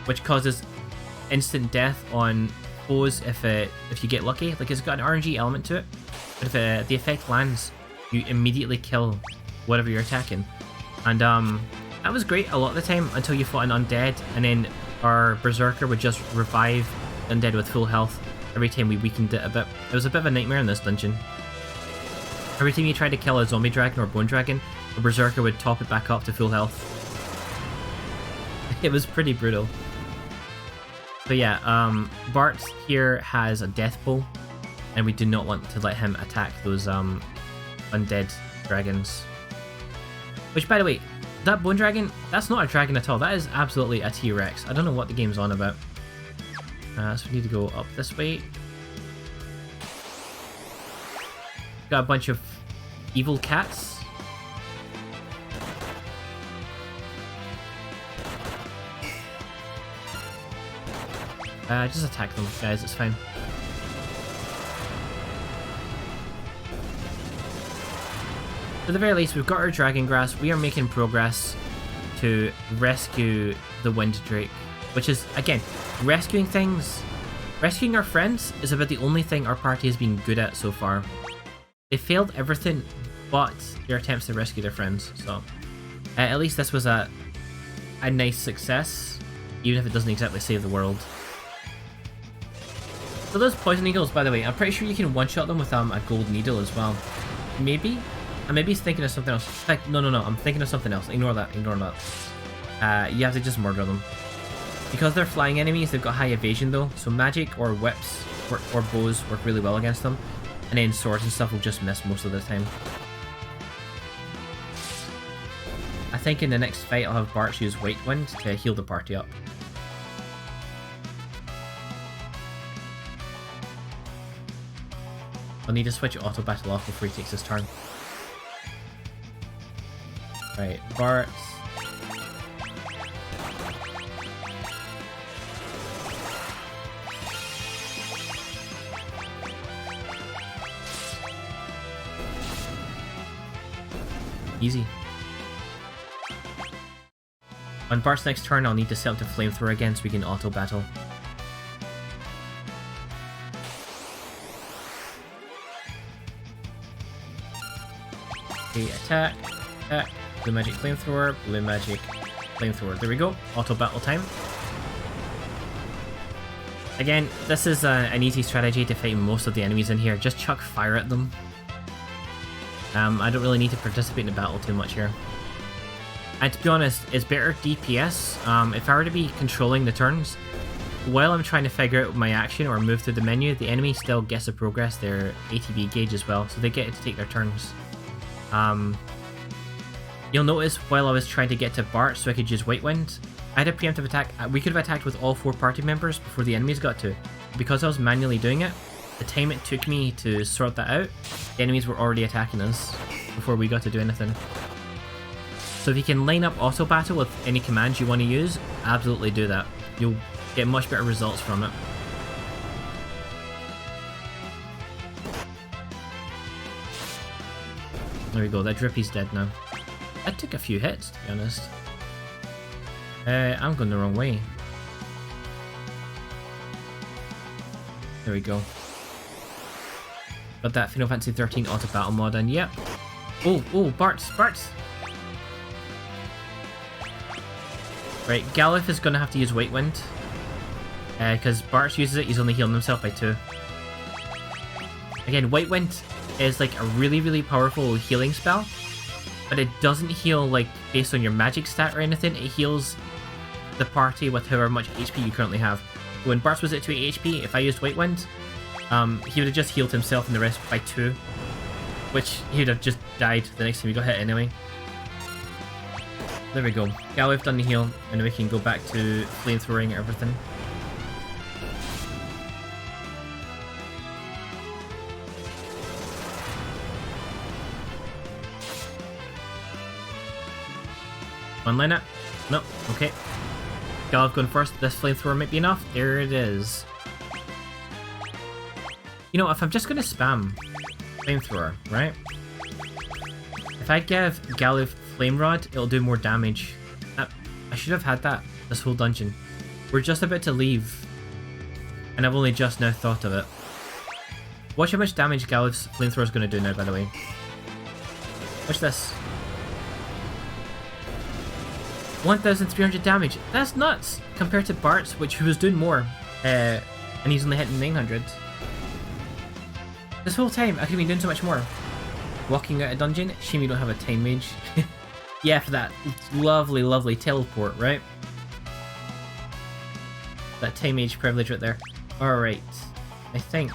[SPEAKER 2] which causes instant death on foes if you get lucky. Like, it's got an RNG element to it. But if the effect lands, you immediately kill whatever you're attacking. And that was great a lot of the time until you fought an undead, and then our Berserker would just revive undead with full health every time we weakened it a bit. It was a bit of a nightmare in this dungeon. Every time you tried to kill a zombie dragon or bone dragon, a Berserker would top it back up to full health. It was pretty brutal. But yeah, Bart here has a death bow, and we do not want to let him attack those undead dragons. Which, by the way, that bone dragon, that's not a dragon at all. That is absolutely a T-Rex. I don't know what the game's on about. So we need to go up this way. Got a bunch of evil cats. Just attack them, guys. It's fine. At the very least, we've got our dragon grass. We are making progress to rescue the wind drake, which is, again, rescuing things. Rescuing our friends is about the only thing our party has been good at so far. They failed everything but their attempts to rescue their friends, so at least this was a nice success, even if it doesn't exactly save the world. So those poison eagles, by the way, I'm pretty sure you can one-shot them with a gold needle as well. Maybe? I maybe thinking of something else. Like, no, I'm thinking of something else. Ignore that, ignore that. You have to just murder them. Because they're flying enemies, they've got high evasion though, so magic or whips or bows work really well against them. And then swords and stuff will just miss most of the time. I think in the next fight I'll have Bartz use White Wind to heal the party up. I'll need to switch auto battle off before he takes his turn. Right, Bartz. Easy. On Bart's next turn, I'll need to set up the flamethrower again so we can auto battle. Okay, attack, attack, blue magic flamethrower, blue magic flamethrower. There we go, auto battle time. Again, this is an easy strategy to fight most of the enemies in here. Just chuck fire at them. I don't really need to participate in the battle too much here. And to be honest, it's better DPS. If I were to be controlling the turns, while I'm trying to figure out my action or move through the menu, the enemy still gets to progress their ATB gauge as well, so they get to take their turns. You'll notice while I was trying to get to Bart so I could use White Wind, I had a preemptive attack. We could have attacked with all 4 party members before the enemies got to. Because I was manually doing it, the time it took me to sort that out, the enemies were already attacking us before we got to do anything. So if you can line up auto battle with any commands you want to use, absolutely do that. You'll get much better results from it. There we go, that Drippy's dead now. That took a few hits, to be honest. I'm going the wrong way. There we go. Got that Final Fantasy 13 auto battle mod and yep. Oh, Bartz. Right, Galif is gonna have to use White Wind. Because Bartz uses it, he's only healing himself by 2. Again, White Wind is like a really powerful healing spell. But it doesn't heal like based on your magic stat or anything, it heals the party with however much HP you currently have. When Bartz was at 2 HP, if I used White Wind, he would have just healed himself and the rest by 2. Which he would have just died the next time he got hit anyway. There we go. Yeah, we've done the heal, and we can go back to flamethrowing everything. One line up. No, okay. Galif going first. This flamethrower might be enough. There it is. You know, if I'm just going to spam flamethrower, right? If I give Galif Flame Rod, it'll do more damage. I should have had that this whole dungeon. We're just about to leave, and I've only just now thought of it. Watch how much damage Galif's Flamethrower is going to do now, by the way. Watch this. 1,300 damage. That's nuts compared to Bart's, which was doing more, and he's only hitting 900. This whole time, I could have been doing so much more. Walking out a dungeon. Shame you don't have a time mage. Yeah, for that lovely teleport, right? That time mage privilege right there. Alright. I think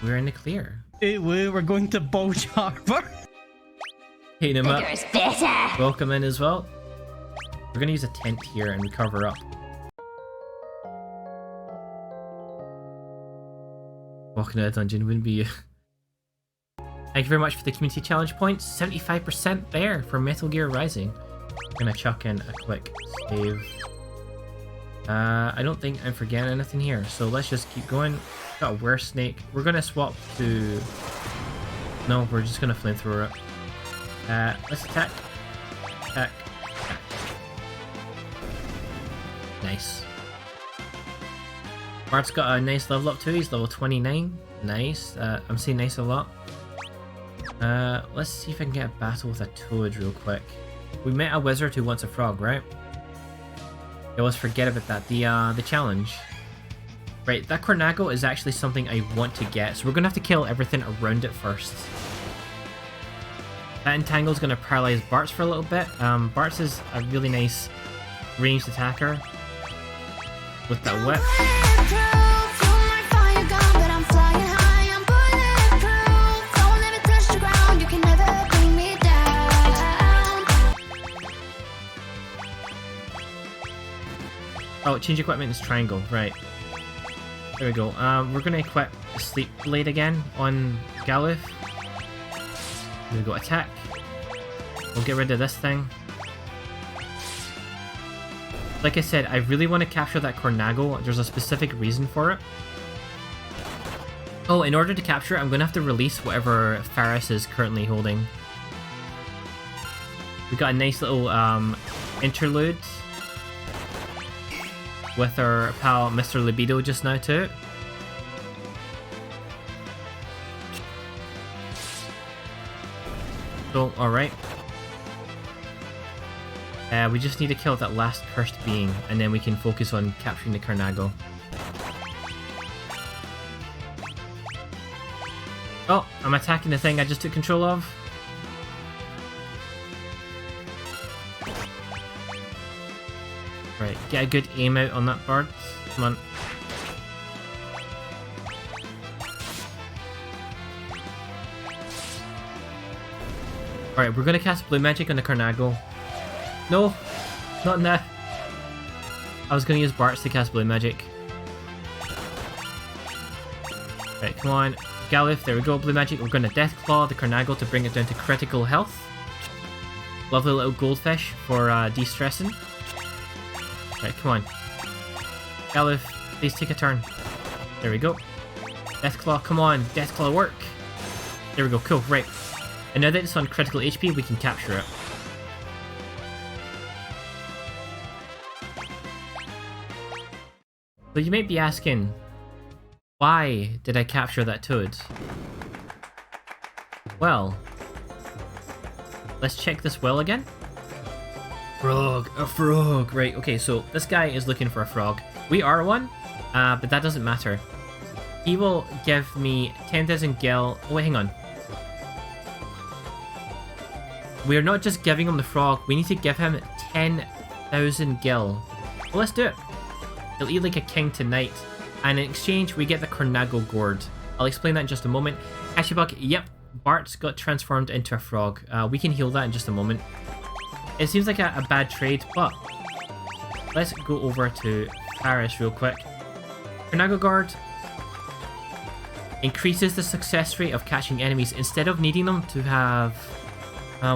[SPEAKER 2] we're in the clear.
[SPEAKER 4] We're going to Bulge Harbor.
[SPEAKER 2] Hitting him up.
[SPEAKER 4] Bigger's better.
[SPEAKER 2] Welcome in as well. We're gonna use a tent here and recover up. Walking out of the dungeon wouldn't be... Thank you very much for the community challenge points. 75% there for Metal Gear Rising. I'm gonna chuck in a quick save. I don't think I'm forgetting anything here, so let's just keep going. Got a were snake. We're gonna swap to... No, we're just gonna flamethrower it. Let's attack. Attack. Attack. Nice. Bart's got a nice level up too. He's level 29. Nice. I'm saying nice a lot. Let's see if I can get a battle with a toad real quick. We met a wizard who wants a frog, right? I always forget about that. The challenge. Right, that Cornago is actually something I want to get, so we're gonna have to kill everything around it first. That Entangle's gonna paralyze Bart's for a little bit. Bart's is a really nice ranged attacker with that whip. Oh, change equipment is triangle, right. There we go. We're gonna equip the Sleep Blade again on Galuf. There we go, attack. We'll get rid of this thing. Like I said, I really want to capture that Cornago. There's a specific reason for it. Oh, in order to capture it, I'm gonna have to release whatever Faris is currently holding. We got a nice little interlude with our pal Mr. Libido just now too. So, alright. We just need to kill that last cursed being, and then we can focus on capturing the Cornago. Oh, I'm attacking the thing I just took control of. Right, get a good aim out on that bird. Come on. Alright, we're gonna cast blue magic on the Cornago. No, not now. I was gonna use Bart's to cast blue magic. Right, come on. Galuf, there we go, blue magic. We're gonna Deathclaw the Cornago to bring it down to critical health. Lovely little goldfish for de-stressing. Right, come on. Galuf, please take a turn. There we go. Deathclaw, come on. Deathclaw work. There we go, cool, right. And now that it's on critical HP, we can capture it. So you might be asking, why did I capture that toad? Well, let's check this well again. Frog, a frog. Right, okay, so this guy is looking for a frog. We are one, but that doesn't matter. He will give me 10,000 gil. Oh wait, hang on. We're not just giving him the frog, we need to give him 10,000 gil. Well, let's do it. He'll eat like a king tonight, and in exchange we get the Cornago gourd. I'll explain that in just a moment. Ashibuk, yep, Bart's got transformed into a frog. We can heal that in just a moment. It seems like a bad trade, but let's go over to Paris real quick. Cornago gourd increases the success rate of catching enemies instead of needing them to have...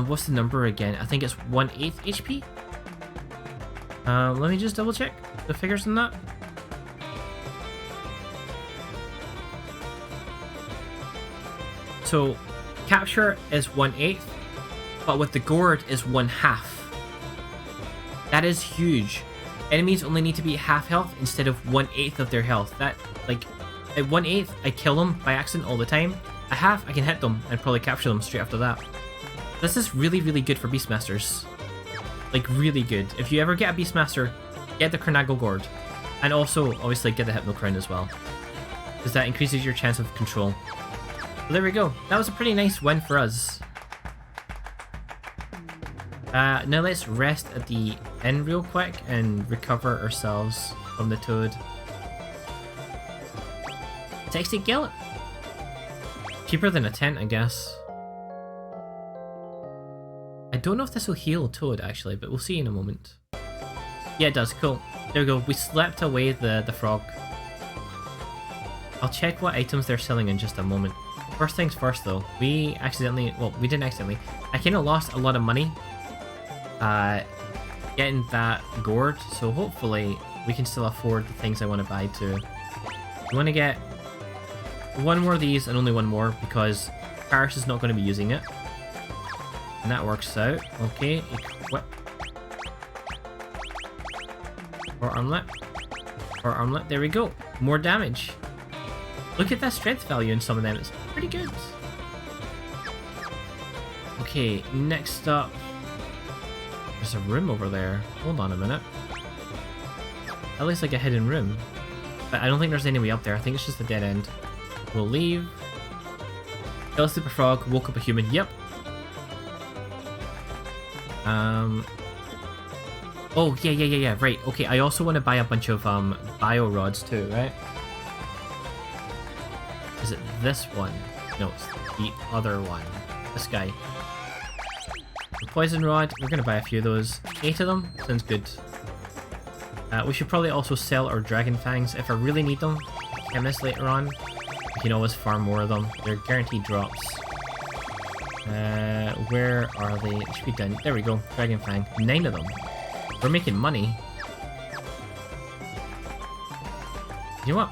[SPEAKER 2] what's the number again? I think it's 1/8 HP? Let me just double check the figures on that. So, capture is 1/8, but with the gourd is 1/2. That is huge. Enemies only need to be half health instead of 1/8 of their health. That, like, at 1/8, I kill them by accident all the time. At half, I can hit them and probably capture them straight after that. This is really, really good for Beastmasters. Like, really good. If you ever get a Beastmaster, get the Cornago gourd. And also, obviously, get the Hypno Crown as well. Because that increases your chance of control. So there we go. That was a pretty nice win for us. Now let's rest at the inn real quick and recover ourselves from the toad. 60 gil. Cheaper than a tent, I guess. don't know if this will heal Toad, actually, but we'll see in a moment. Yeah, it does. Cool. There we go. We slept away the frog. I'll check what items they're selling in just a moment. First things first, though. We accidentally... Well, we didn't accidentally. I kind of lost a lot of money getting that gourd, so hopefully we can still afford the things I want to buy too. I want to get one more of these and only one more because Paris is not going to be using it. And that works out. Okay, equip. Or armlet. Or armlet. There we go. More damage. Look at that strength value in some of them. It's pretty good. Okay, next up. There's a room over there. Hold on a minute. That looks like a hidden room. But I don't think there's any way up there. I think it's just a dead end. We'll leave. Kill a super frog. Woke up a human. Yep. Oh, yeah. Right. Okay, I also want to buy a bunch of bio rods too, right? Is it this one? No, it's the other one. This guy. The poison rod. We're going to buy a few of those. 8 of them. Sounds good. We should probably also sell our dragon fangs if I really need them. Chemist later on. We can always farm more of them. They're guaranteed drops. Where are they? It should be done. There we go. Dragon fang. 9 of them. We're making money. You know what?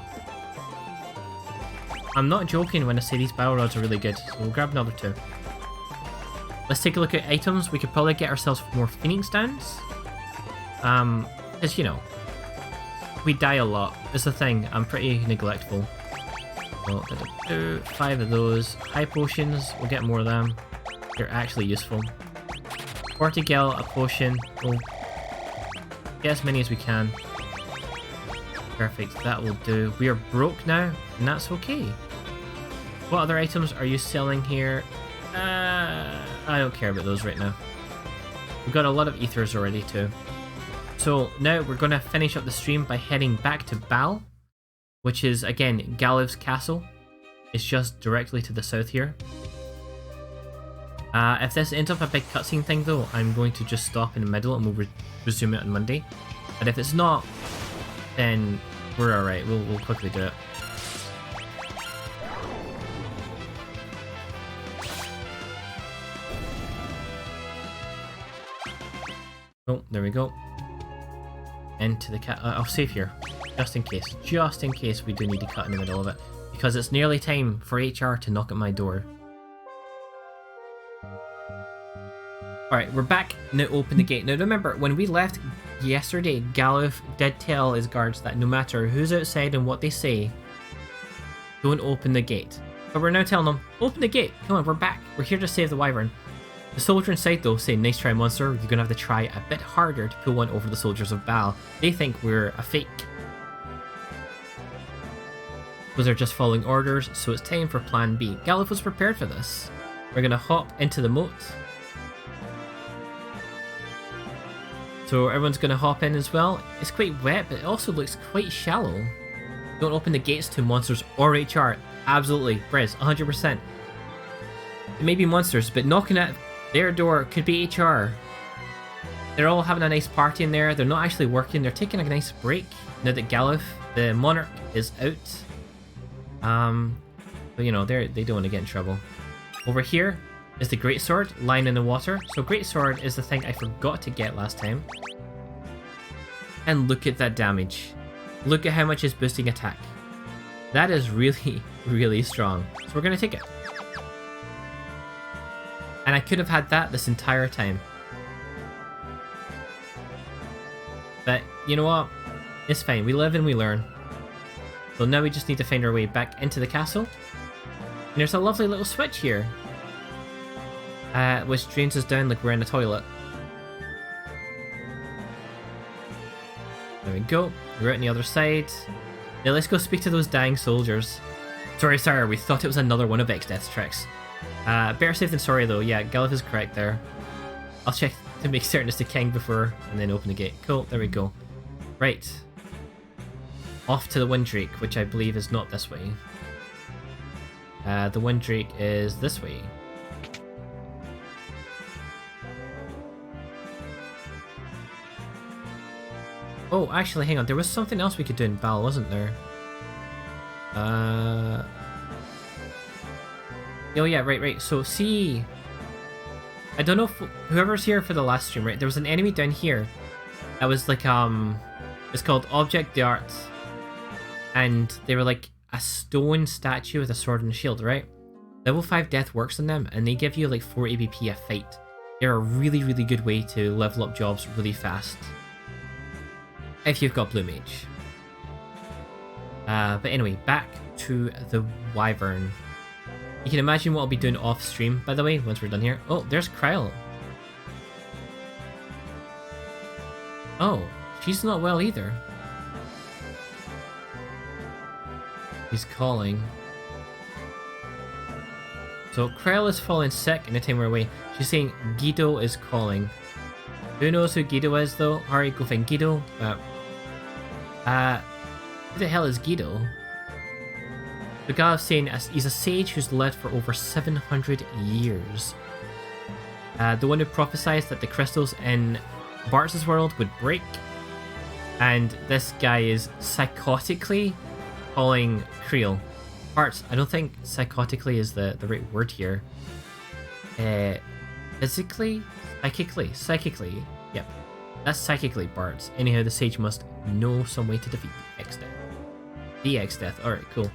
[SPEAKER 2] I'm not joking when I say these bio rods are really good. So we'll grab another 2. Let's take a look at items. We could probably get ourselves more phoenix downs. Because, you know, we die a lot. It's the thing. I'm pretty neglectful. So, 5 of those. High potions. We'll get more of them. They're actually useful. 40 gil, a potion. We'll get as many as we can. Perfect. That will do. We are broke now, and that's okay. What other items are you selling here? I don't care about those right now. We've got a lot of ethers already too. So now we're going to finish up the stream by heading back to Bal, which is, again, Galiv's castle. It's just directly to the south here. If this ends up a big cutscene thing though, I'm going to just stop in the middle and we'll resume it on Monday. But if it's not, then we're alright. We'll quickly do it. Oh, there we go. Into the cat. I'll save here, just in case we do need to cut in the middle of it, because it's nearly time for HR to knock at my door. Alright, we're back. Now open the gate. Now remember, when we left yesterday, Galif did tell his guards that no matter who's outside and what they say, don't open the gate. But we're now telling them, open the gate. Come on, we're back. We're here to save the wyvern. The soldier inside though say, nice try monster, you're gonna have to try a bit harder to pull one over the soldiers of Bal. They think we're a fake. But they're just following orders, so it's time for plan B. Galif was prepared for this. We're gonna hop into the moat. So everyone's gonna hop in as well. It's quite wet, but it also looks quite shallow. Don't open the gates to monsters or HR. Absolutely, Brez, 100%. It may be monsters, but knocking at their door could be HR. They're all having a nice party in there. They're not actually working. They're taking a nice break now that Galif, the monarch, is out. But you know, they don't want to get in trouble. Over here is the greatsword lying in the water. So greatsword is the thing I forgot to get last time. And look at that damage. Look at how much it's boosting attack. That is really, really strong. So we're gonna take it. And I could have had that this entire time. But you know what? It's fine. We live and we learn. So now we just need to find our way back into the castle. And there's a lovely little switch here. Which drains us down like we're in a toilet. There we go. We're out on the other side. Now let's go speak to those dying soldiers. Sorry, sir. We thought it was another one of X-Death's tricks. Better safe than sorry though. Yeah, Galif is correct there. I'll check to make certain it's the king before and then open the gate. Cool, there we go. Right. Off to the Windrake, which I believe is not this way. The Windrake is this way. Oh, actually, hang on. There was something else we could do in Bal, wasn't there? Oh yeah, right. So see, I don't know if whoever's here for the last stream, right? There was an enemy down here that was like it's called Object the Arts, and they were like a stone statue with a sword and a shield, right? Level 5 death works on them, and they give you like 4 ABP a fight. They're a really good way to level up jobs really fast if you've got Blue Mage. But anyway, back to the Wyvern. You can imagine what I'll be doing off stream, by the way, once we're done here. Oh, there's Kryle. Oh, she's not well either. He's calling. So Kryle is falling sick in the time we're away. She's saying Guido is calling. Who knows who Guido is though? Alright, go find Guido. Who the hell is Guido? The guy is saying he's a sage who's lived for over 700 years. The one who prophesied that the crystals in Bart's world would break. And this guy is psychotically calling Creel. Bart, I don't think psychotically is the right word here. Physically? Psychically. Yep. That's psychically Bart. Anyhow, the sage must know some way to defeat the X-Death. The X-Death. Alright, cool.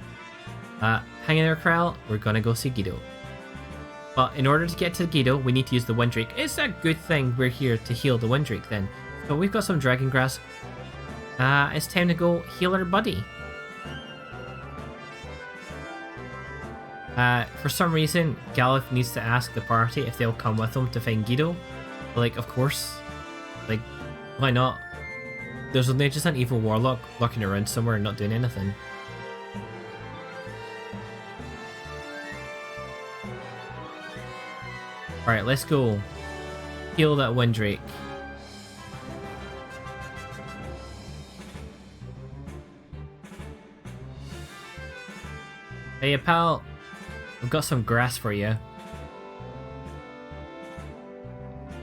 [SPEAKER 2] Hang in there, Krell. We're gonna go see Guido. But in order to get to Guido, we need to use the Windrake. It's a good thing we're here to heal the Windrake then. So we've got some Dragon Grass. It's time to go heal our buddy. For some reason, Galif needs to ask the party if they'll come with him to find Guido. Like, of course. Like, why not? There's only just an evil warlock lurking around somewhere and not doing anything. Alright, let's go heal that Windrake. Hey pal, I've got some grass for you.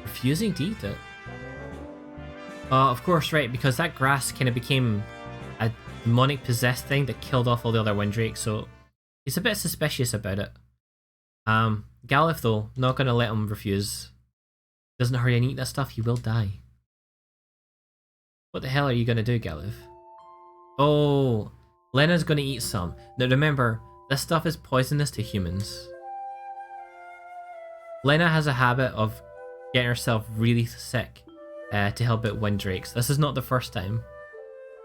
[SPEAKER 2] Refusing to eat it. Of course, right, because that grass kind of became a demonic possessed thing that killed off all the other Windrakes, so he's a bit suspicious about it. Galif though, not gonna let him refuse. Doesn't hurry and eat that stuff, he will die. What the hell are you gonna do, Galif? Oh, Lena's gonna eat some. Now remember, this stuff is poisonous to humans. Lena has a habit of getting herself really sick to help out Windrakes. This is not the first time.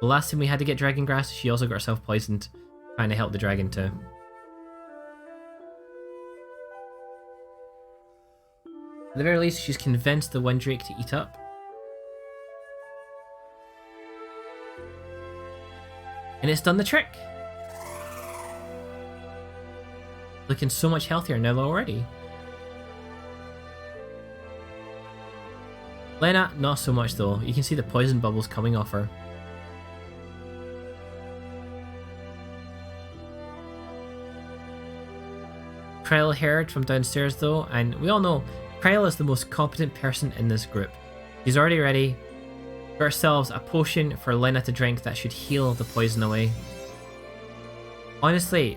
[SPEAKER 2] The last time we had to get Dragon Grass, she also got herself poisoned trying to help the dragon too. At the very least, she's convinced the Windrake to eat up. And it's done the trick! Looking so much healthier now already. Lena, not so much though. You can see the poison bubbles coming off her. Kryle heard from downstairs though, and we all know Kryle is the most competent person in this group. She's already ready. Got ourselves a potion for Lena to drink that should heal the poison away. Honestly,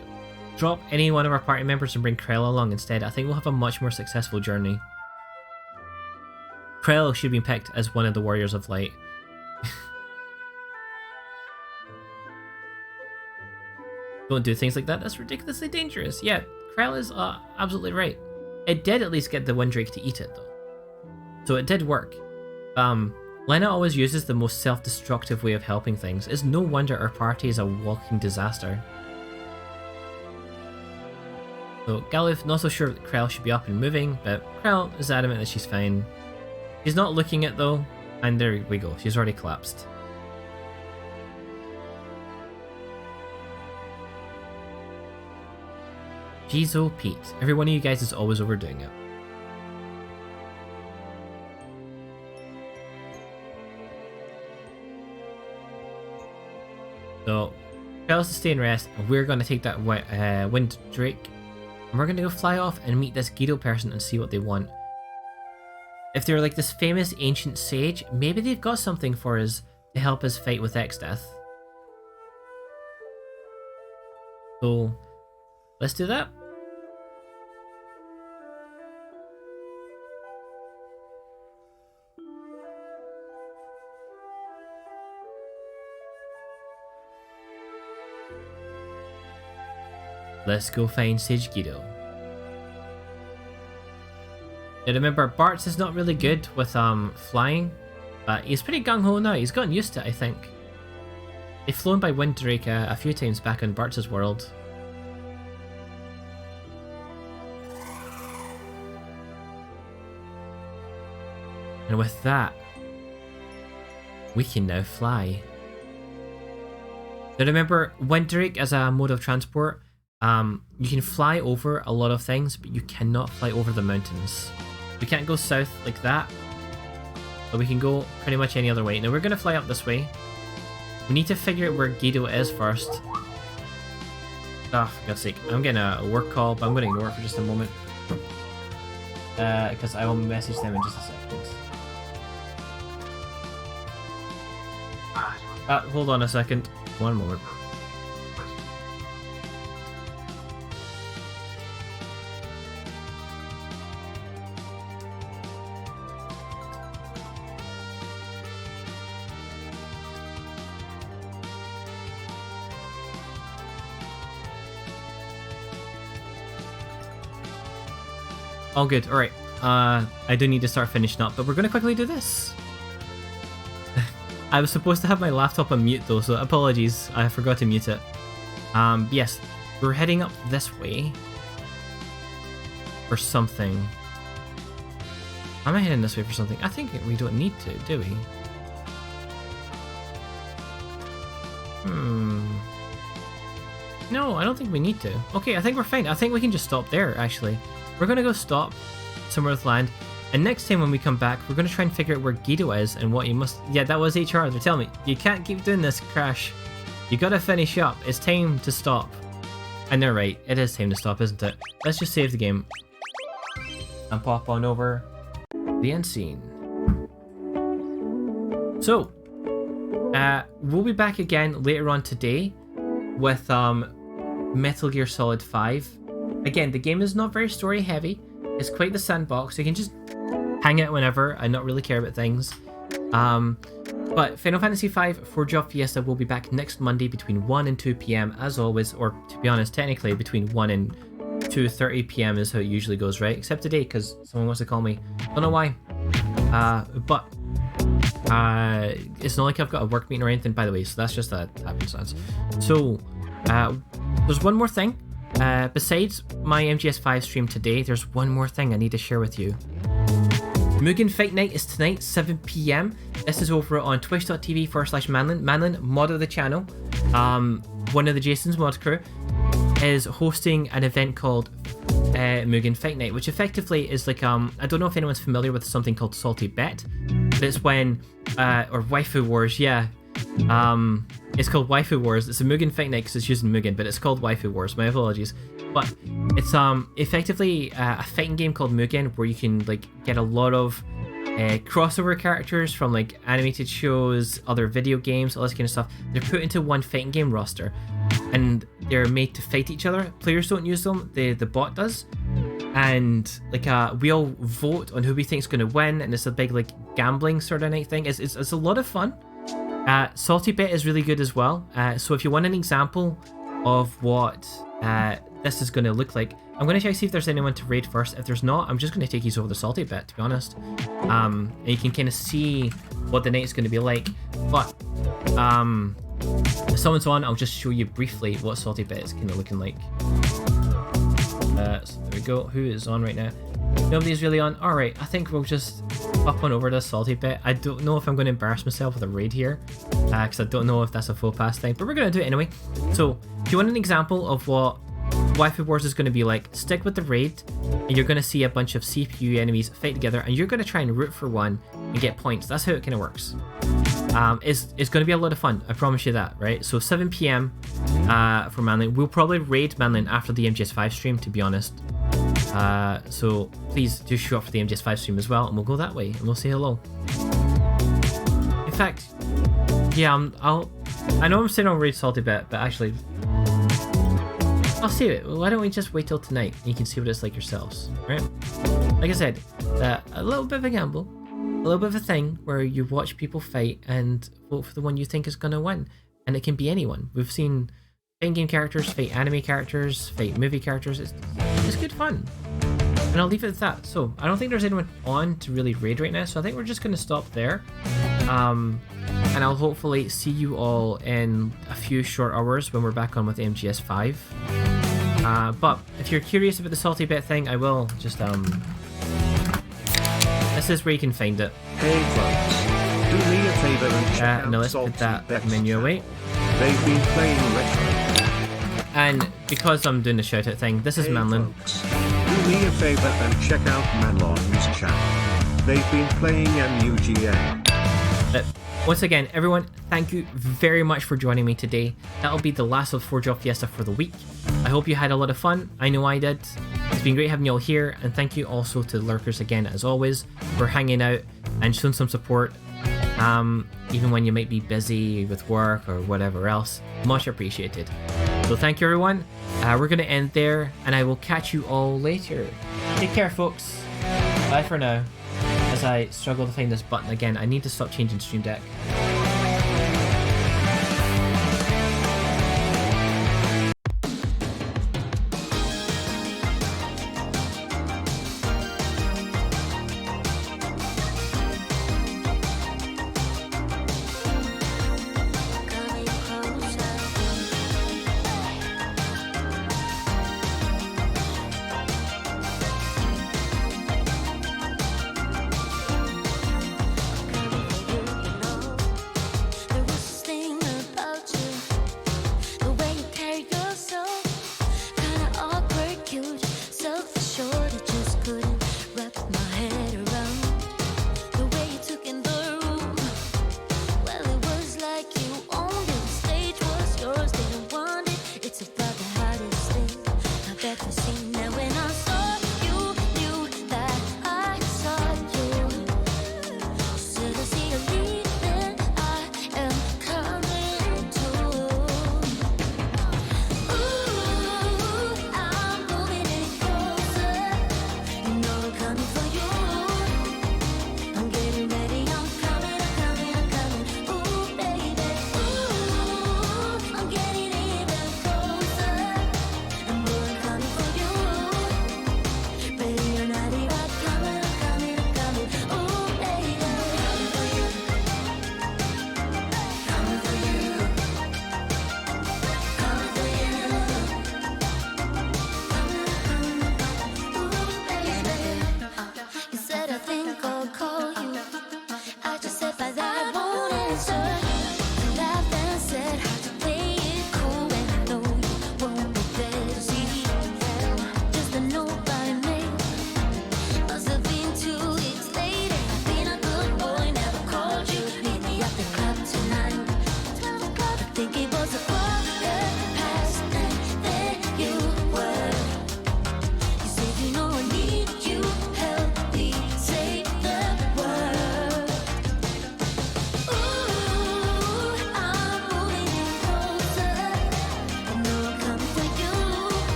[SPEAKER 2] drop any one of our party members and bring Kryle along instead. I think we'll have a much more successful journey. Kryle should be picked as one of the Warriors of Light. Don't do things like that, that's ridiculously dangerous. Yeah, Kryle is absolutely right. It did at least get the Windrake to eat it though. So it did work. Lena always uses the most self-destructive way of helping things. It's no wonder our party is a walking disaster. So Galif not so sure that Kryle should be up and moving, but Kryle is adamant that she's fine. She's not looking it though, and there we go, she's already collapsed. Jeez, oh Pete, every one of you guys is always overdoing it. So, Kyle's to stay and rest, and we're going to take that Windrake, and we're going to go fly off and meet this Guido person and see what they want. If they're like this famous ancient sage, maybe they've got something for us to help us fight with X-Death. So, let's do that. Let's go find Sage Guido. Now remember, Bart's is not really good with flying, but he's pretty gung-ho now. He's gotten used to it, I think. They've flown by Winddrake a few times back on Bart's world. And with that, we can now fly. Now remember, Winddrake as a mode of transport, you can fly over a lot of things, but you cannot fly over the mountains. We can't go south like that, but we can go pretty much any other way. Now we're going to fly up this way. We need to figure out where Guido is first. Ah, for God's sake. I'm getting a work call, but I'm going to ignore it for just a moment. Because I will message them in just a second. Hold on a second. One moment. All good. Alright. I do need to start finishing up, but we're going to quickly do this. I was supposed to have my laptop on mute though, so apologies. I forgot to mute it. Yes. We're heading up this way. For something. Am I heading this way for something? I think we don't need to, do we? No, I don't think we need to. Okay, I think we're fine. I think we can just stop there, actually. We're going to go stop somewhere with land. And next time when we come back, we're going to try and figure out where Guido is and what you must... Yeah, that was HR. They're telling me, you can't keep doing this, Crash. You got to finish up. It's time to stop. And they're right. It is time to stop, isn't it? Let's just save the game. And pop on over the end scene. So, we'll be back again later on today with Metal Gear Solid 5. Again, the game is not very story heavy. It's quite the sandbox. You can just hang out whenever and not really care about things. But Final Fantasy V Four Job Fiesta will be back next Monday between 1 and 2 PM as always, or to be honest, technically between 1 and 2:30 PM is how it usually goes, right? Except today because someone wants to call me. Don't know why. But it's not like I've got a work meeting or anything, by the way, so that's just a happenstance. So, there's one more thing. Besides my MGS5 stream today, there's one more thing I need to share with you. Mugen Fight Night is tonight, 7 PM. This is over on twitch.tv/Manlin. Manlin, mod of the channel, one of the Jason's mod crew, is hosting an event called Mugen Fight Night, which effectively is like, I don't know if anyone's familiar with something called Salty Bet, but it's when, or Waifu Wars, yeah. It's called Waifu Wars. It's a Mugen Fight Night because it's using Mugen, but it's called Waifu Wars. My apologies. But it's effectively a fighting game called Mugen where you can like get a lot of crossover characters from like animated shows, other video games, all this kind of stuff. They're put into one fighting game roster, and they're made to fight each other. Players don't use them. The bot does. And like we all vote on who we think is going to win, and it's a big like gambling sort of night thing. It's a lot of fun. Salty Bet is really good as well. So if you want an example of what this is going to look like, I'm going to try to see if there's anyone to raid first. If there's not, I'm just going to take you over the Salty Bet, to be honest. And you can kind of see what the night's going to be like. But if someone's on, I'll just show you briefly what Salty Bet is kind of looking like. So there we go. Who is on right now? Nobody's really on. Alright, I think we'll just up on over to Salty Bet. I don't know if I'm going to embarrass myself with a raid here, because I don't know if that's a full pass thing, but we're going to do it anyway. So, if you want an example of what Waifu Wars is going to be like, stick with the raid, and you're going to see a bunch of CPU enemies fight together, and you're going to try and root for one and get points. That's how it kind of works. It's going to be a lot of fun, I promise you that, right? So 7 PM for Manlin. We'll probably raid Manlin after the MGS5 stream, to be honest. So please do show up for the MGS5 stream as well, and we'll go that way, and we'll say hello. If fact, yeah, I know I'm saying I'm really salty about it, but actually, I'll save it. Why don't we just wait till tonight and you can see what it's like yourselves, right? Like I said, a little bit of a gamble, a little bit of a thing where you watch people fight and vote for the one you think is going to win. And it can be anyone. We've seen fighting game characters, fight anime characters, fight movie characters. It's good fun. And I'll leave it at that. So I don't think there's anyone on to really raid right now, so I think we're just going to stop there. And I'll hopefully see you all in a few short hours when we're back on with MGS 5. But if you're curious about the salty bit thing, I will just this is where you can find it.
[SPEAKER 4] Hey folks, do me a favor and check out
[SPEAKER 2] no, let's put that menu away.
[SPEAKER 4] They've been playing retro.
[SPEAKER 2] And because I'm doing the shout out thing, this is Manlin.
[SPEAKER 4] Folks, do me a favor and check out Manlon's channel. They've been playing MUGA.
[SPEAKER 2] But once again, everyone, thank you very much for joining me today. That'll be the last of Four Job Fiesta for the week. I hope you had a lot of fun. I know I did. It's been great having you all here, and thank you also to the lurkers again, as always, for hanging out and showing some support. Even when you might be busy with work or whatever else, much appreciated. So thank you, everyone. We're going to end there, and I will catch you all later. Take care, folks. Bye for now. As I struggle to find this button again, I need to stop changing Stream Deck.